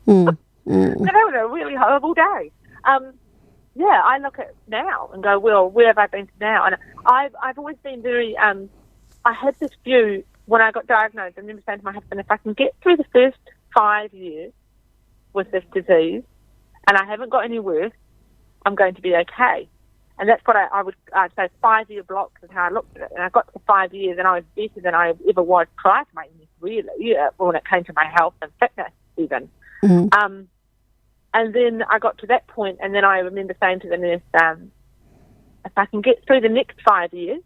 [SPEAKER 2] That was a really horrible day. I look at now and go, well, where have I been to now? And I've always been very, I had this view when I got diagnosed. I remember saying to my husband, if I can get through the first 5 years with this disease and I haven't got any worse, I'm going to be okay. And that's what I'd say 5-year blocks is how I looked at it. And I got to 5 years and I was better than I ever was prior to my illness, really, when it came to my health and fitness even. And then I got to that point, and then I remember saying to the nurse, if I can get through the next 5 years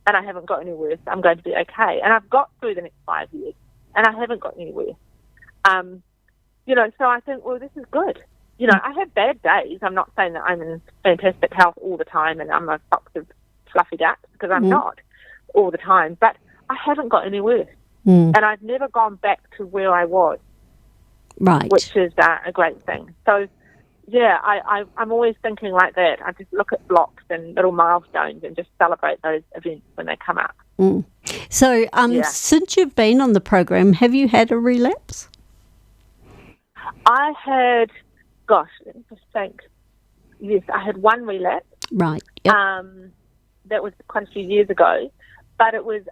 [SPEAKER 2] and I haven't got any worse, I'm going to be okay. And I've got through the next 5 years and I haven't got any worse. So I think, well, this is good. I have bad days. I'm not saying that I'm in fantastic health all the time and I'm a box of fluffy ducks, because I'm not all the time. But I haven't got any worse. And I've never gone back to where I was.
[SPEAKER 1] Right.
[SPEAKER 2] Which is a great thing. So, I'm always thinking like that. I just look at blocks and little milestones and just celebrate those events when they come up.
[SPEAKER 1] So, since you've been on the program, have you had a relapse?
[SPEAKER 2] I had, let me just think. Yes, I had one relapse.
[SPEAKER 1] Right. Yep.
[SPEAKER 2] That was quite a few years ago, but it was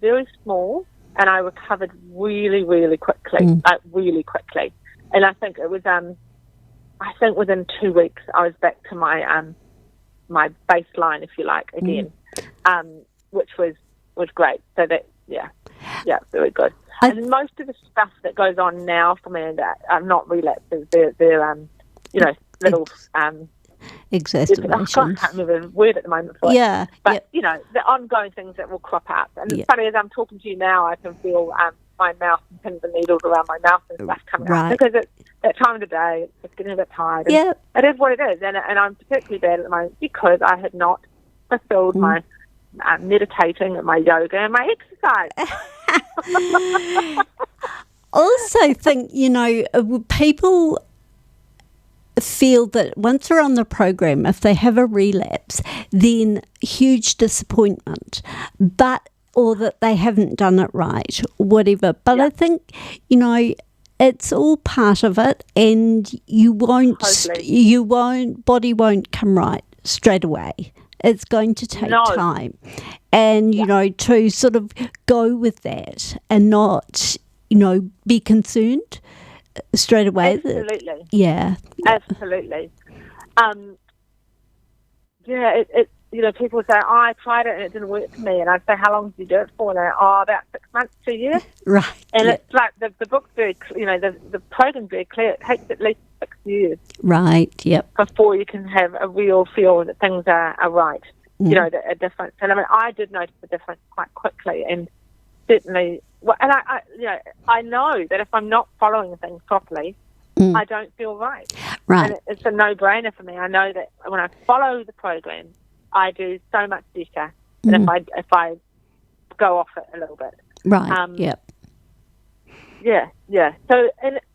[SPEAKER 2] very small, and I recovered really, really quickly, really quickly. And I think it was, within 2 weeks I was back to my my baseline, if you like, again, which was great. So that, very good. And most of the stuff that goes on now for me that are not relapses, they're little
[SPEAKER 1] exacerbations.
[SPEAKER 2] I can't remember the word at the moment for it. But the ongoing things that will crop up. And it's funny, as I'm talking to you now, I can feel my mouth and pins and needles around my mouth and stuff coming up, because it's that time of the day. It's getting a bit tired. And it is what it is, and I'm particularly bad at the moment because I had not fulfilled my meditating and my yoga and my exercise.
[SPEAKER 1] Also think, people feel that once they're on the program, if they have a relapse, then huge disappointment, or that they haven't done it right, whatever. But I think, it's all part of it, and body won't come right straight away. It's going to take time. And, to sort of go with that and not, be concerned straight away.
[SPEAKER 2] Absolutely. Absolutely. People say, I tried it and it didn't work for me. And I'd say, how long did you do it for? And they're, about 6 months to a year.
[SPEAKER 1] Right.
[SPEAKER 2] And it's like the book's very, the program's very clear. It takes at least 6 years.
[SPEAKER 1] Right, yep.
[SPEAKER 2] Before you can have a real feel that things are right, a difference. And I mean, I did notice the difference quite quickly. And certainly, I know that if I'm not following things properly, I don't feel right.
[SPEAKER 1] Right.
[SPEAKER 2] And it's a no-brainer for me. I know that when I follow the program, I do so much better than if I go off it a little bit.
[SPEAKER 1] Right. Yep.
[SPEAKER 2] Yeah. So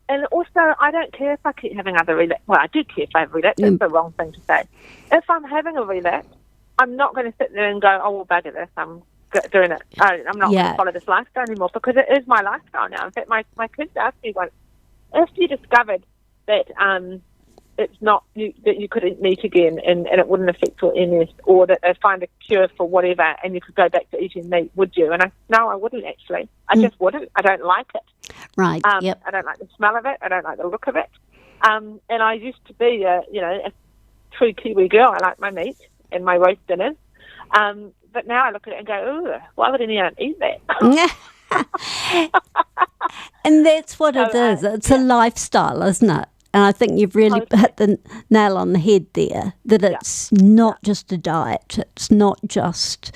[SPEAKER 2] and also, I don't care if I keep having other relapse. Well, I do care if I have relapse. That's the wrong thing to say. If I'm having a relapse, I'm not going to sit there and go, oh, well, bugger this. I'm doing it. I'm not going to follow this lifestyle anymore, because it is my lifestyle now. In fact, my kids asked me once, if you discovered that it's not that you couldn't meet again and it wouldn't affect your MS, or that they find a cure for whatever and you could go back to eating meat, would you? And no, I wouldn't actually. I just wouldn't. I don't like it.
[SPEAKER 1] Right. Yep.
[SPEAKER 2] I don't like the smell of it. I don't like the look of it. And I used to be a true Kiwi girl. I like my meat and my roast dinners. But now I look at it and go, ooh, why would anyone eat that?
[SPEAKER 1] And that's what it is. It's a lifestyle, isn't it? And I think you've really
[SPEAKER 2] Totally.
[SPEAKER 1] hit the nail on the head there, that it's not just a diet, it's not just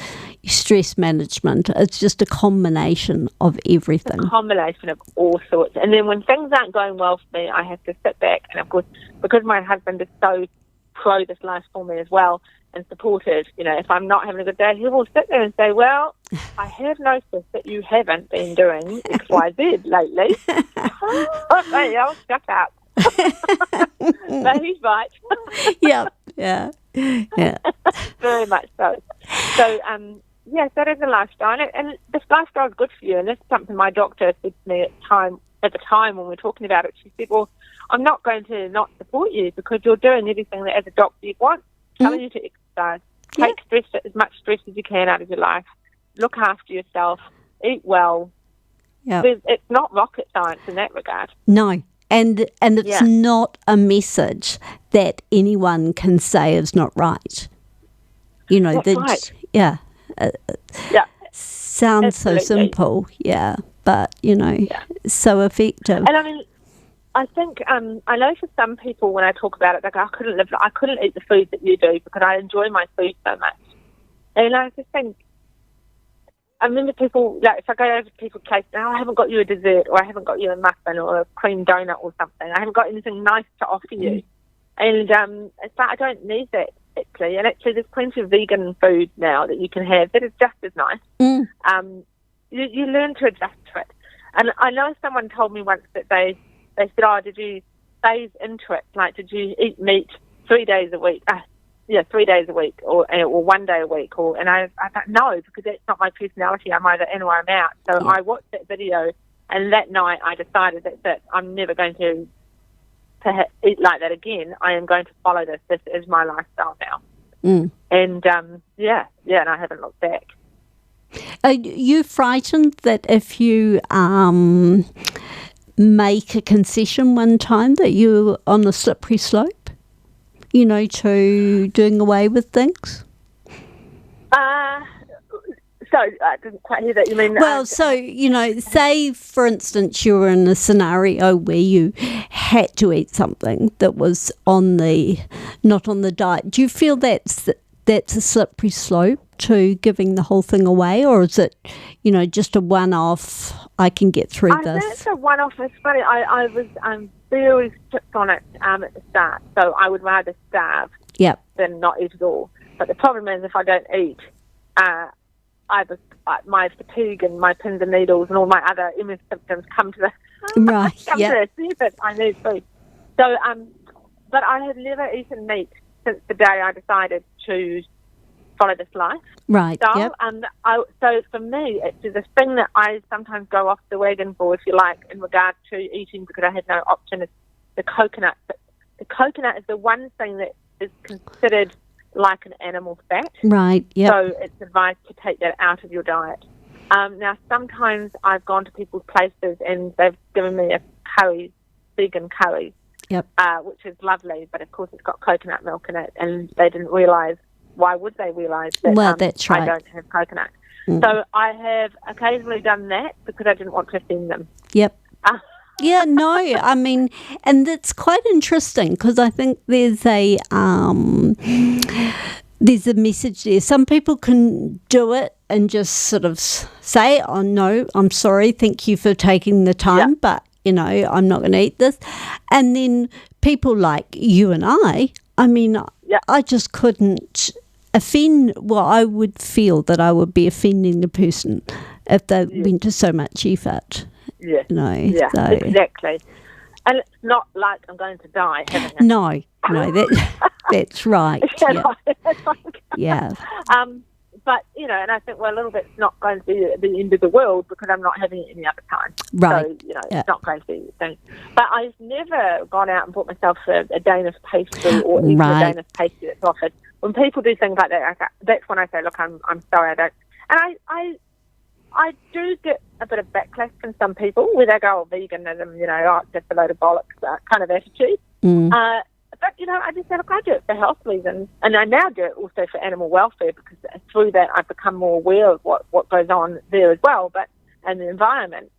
[SPEAKER 1] stress management, it's just a combination of everything.
[SPEAKER 2] A combination of all sorts. And then when things aren't going well for me, I have to sit back, and of course, because my husband is so pro this life for me as well and supportive, if I'm not having a good day, he will sit there and say, well, I have noticed that you haven't been doing XYZ lately. I'll shut up. But he's right.
[SPEAKER 1] Yeah.
[SPEAKER 2] Very much so. So, yes, that is a lifestyle, and this lifestyle is good for you. And this is something my doctor said to me at the time when we were talking about it. She said, well, I'm not going to not support you because you're doing everything that as a doctor you want, telling you to exercise, take as much stress as you can out of your life, look after yourself, eat well.
[SPEAKER 1] Yeah.
[SPEAKER 2] It's not rocket science in that regard.
[SPEAKER 1] No. And it's not a message that anyone can say is not right.
[SPEAKER 2] That's right.
[SPEAKER 1] Yeah. Sounds
[SPEAKER 2] Absolutely.
[SPEAKER 1] so simple, but, so effective.
[SPEAKER 2] And I think I know for some people when I talk about it, like I couldn't eat the food that you do because I enjoy my food so much. And I just think, I remember people, like if I go over to people's place, now I haven't got you a dessert, or I haven't got you a muffin or a cream donut or something. I haven't got anything nice to offer you. And it's like I don't need that actually. And actually there's plenty of vegan food now that you can have that is just as nice. You learn to adjust to it. And I know someone told me once that they said, oh, did you phase into it? Like, did you eat meat 3 days a week? 3 days a week, or 1 day a week, and I thought no, because that's not my personality. I'm either in or I'm out. So I watched that video, and that night I decided that I'm never going to eat like that again. I am going to follow this. This is my lifestyle now. And and I haven't looked back.
[SPEAKER 1] Are you frightened that if you make a concession one time that you're on the slippery slope? To doing away with things?
[SPEAKER 2] So I didn't quite hear that. You mean?
[SPEAKER 1] Well, say, for instance, you were in a scenario where you had to eat something that was not on the diet. Do you feel that's a slippery slope to giving the whole thing away, or is it, just a one-off, I can get through this?
[SPEAKER 2] That's a one-off. It's funny. I was very strict on it at the start, so I would rather starve than not eat at all. But the problem is if I don't eat, my fatigue and my pins and needles and all my other MS symptoms come to the surface. I need food. So, but I have never eaten meat since the day I decided to follow this life.
[SPEAKER 1] Right.
[SPEAKER 2] So, so for me, it's the thing that I sometimes go off the wagon for, if you like, in regard to eating because I had no option, is the coconut. But the coconut is the one thing that is considered like an animal fat.
[SPEAKER 1] Right. Yeah.
[SPEAKER 2] So it's advised to take that out of your diet. Now, sometimes I've gone to people's places and they've given me a curry, vegan curry, which is lovely, but of course it's got coconut milk in it, and they didn't realise. Why would they realise that
[SPEAKER 1] that's right.
[SPEAKER 2] I don't have coconut? So I have occasionally done that because I didn't want to offend them.
[SPEAKER 1] Yep. And that's quite interesting because I think there's a message there. Some people can do it and just sort of say, oh, no, I'm sorry, thank you for taking the time, but, I'm not going to eat this. And then people like you and I just couldn't offend. Well, I would feel that I would be offending the person if they went to so much effort.
[SPEAKER 2] Exactly. And it's not like I'm going to die having it.
[SPEAKER 1] No, that's right.
[SPEAKER 2] But, and I think, well, a little bit's not going to be the end of the world because I'm not having it any other time.
[SPEAKER 1] Right.
[SPEAKER 2] So, it's not going to be the thing. But I've never gone out and bought myself a Danish pastry or even a Danish pastry that's offered. When people do things like that, that's when I say, look, I'm sorry, I don't. And I do get a bit of backlash from some people where they go, veganism, it's just a load of bollocks kind of attitude. But, I just say, look, I do it for health reasons. And I now do it also for animal welfare because through that I've become more aware of what goes on there as well, and the environment.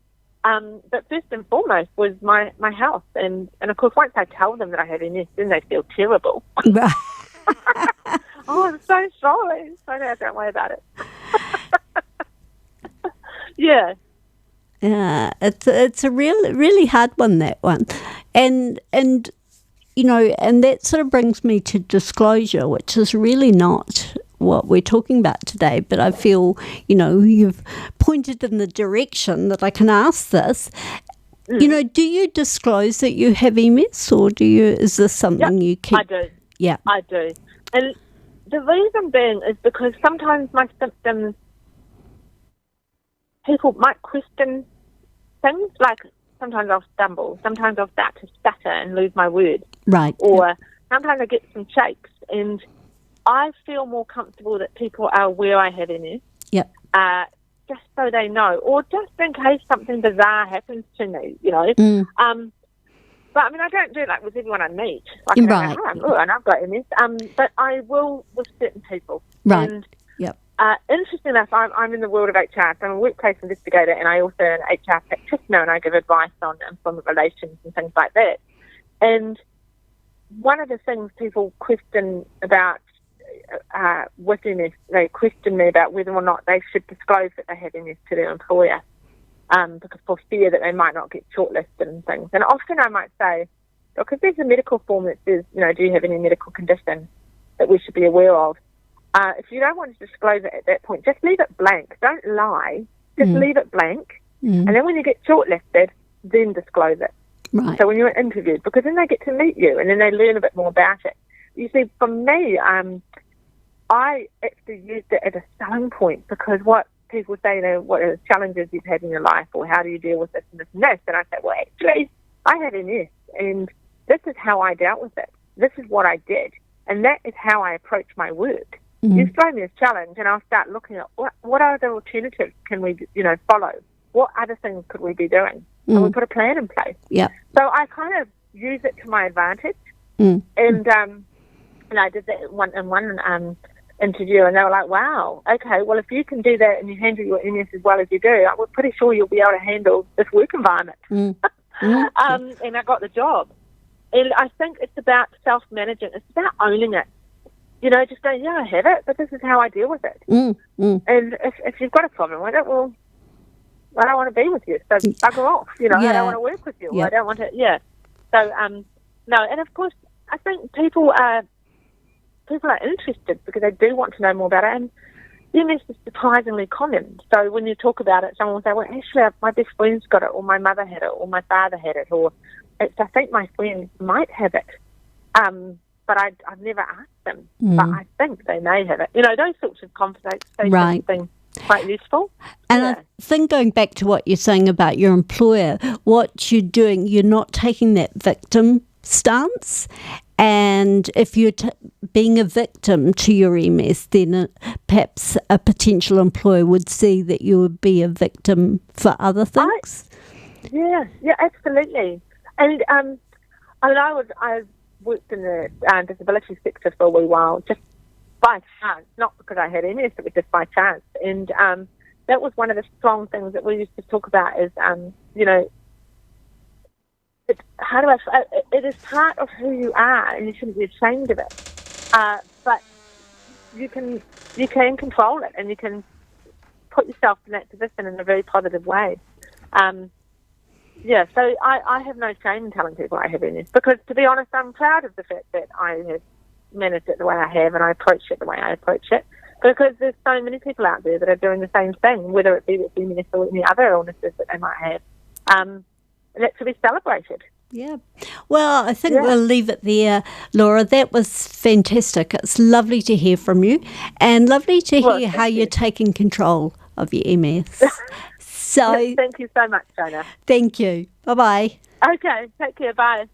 [SPEAKER 2] But first and foremost was my health. And of course, once I tell them that I have MS, then they feel terrible. Oh, I'm so sorry. So no, don't worry about it. Yeah.
[SPEAKER 1] Yeah, it's a really hard one, that one. And and that sort of brings me to disclosure, which is really not what we're talking about today, but I feel, you've pointed in the direction that I can ask this. Do you disclose that you have MS, or is this something you keep?
[SPEAKER 2] I do.
[SPEAKER 1] Yeah.
[SPEAKER 2] I do. And the reason being is because sometimes my symptoms, people might question things, like sometimes I'll stumble, sometimes I'll start to stutter and lose my words.
[SPEAKER 1] Right.
[SPEAKER 2] Or sometimes I get some shakes, and I feel more comfortable that people are aware I have MS.
[SPEAKER 1] Yep.
[SPEAKER 2] Just so they know, or just in case something bizarre happens to me, But I mean, I don't do it like with everyone I meet. Like,
[SPEAKER 1] Right.
[SPEAKER 2] And I've got MS. But I will with certain people.
[SPEAKER 1] Right.
[SPEAKER 2] And
[SPEAKER 1] yep.
[SPEAKER 2] interesting enough, I'm in the world of HR. So I'm a workplace investigator, and I also am an HR practitioner, and I give advice on employment relations and things like that. And one of the things people question about with MS, they question me about whether or not they should disclose that they have MS to their employer, because for fear that they might not get shortlisted and things. And often I might say, look, if there's a medical form that says, do you have any medical condition that we should be aware of? If you don't want to disclose it at that point, just leave it blank. Don't lie. Just leave it blank. And then when you get shortlisted, then disclose it.
[SPEAKER 1] Right.
[SPEAKER 2] So when you're interviewed, because then they get to meet you and then they learn a bit more about it. You see, for me, I actually used it as a selling point, because what people say, what are the challenges you've had in your life, or how do you deal with this and this and this? And I say, well, actually, I had MS, and this is how I dealt with it. This is what I did, and that is how I approach my work. You throw me a challenge, and I'll start looking at what other alternatives can we, follow? What other things could we be doing? And we put a plan in place.
[SPEAKER 1] Yeah.
[SPEAKER 2] So I kind of use it to my advantage, and I did that in one interview, and they were like, wow, okay, well, if you can do that and you handle your MS as well as you do, we're pretty sure you'll be able to handle this work environment. And I got the job. And I think it's about self-managing. It's about owning it. Just going, yeah, I have it, but this is how I deal with it. And if you've got a problem with it, well, I don't want to be with you, so bugger off. I don't want to work with you. I don't want to, So, no, and of course, I think people are interested because they do want to know more about it, and MS is surprisingly common. So when you talk about it, someone will say, well, actually, my best friend's got it, or my mother had it, or my father had it, or I think my friend might have it. But I've never asked them, but I think they may have it. Those sorts of conversations have been quite useful.
[SPEAKER 1] And I think, going back to what you're saying about your employer, what you're doing, you're not taking that victim stance. And if you're being a victim to your MS, then perhaps a potential employer would see that you would be a victim for other things.
[SPEAKER 2] Yeah, absolutely. And I worked in the disability sector for a wee while, just by chance, not because I had MS, it was just by chance. And that was one of the strong things that we used to talk about is, it is part of who you are, and you shouldn't be ashamed of it. But you can control it, and you can put yourself in that position in a very positive way. So I have no shame in telling people I have MS, because, to be honest, I'm proud of the fact that I have managed it the way I have, and I approach it the way I approach it, because there's so many people out there that are doing the same thing, whether it be with MS or any other illnesses that they might have. And that should be celebrated.
[SPEAKER 1] Yeah. Well, I think we'll leave it there, Laura. That was fantastic. It's lovely to hear from you, and lovely to hear how you're taking control of your MS. So,
[SPEAKER 2] thank you so much, Shona.
[SPEAKER 1] Thank you. Bye-bye.
[SPEAKER 2] Okay, take care. Bye.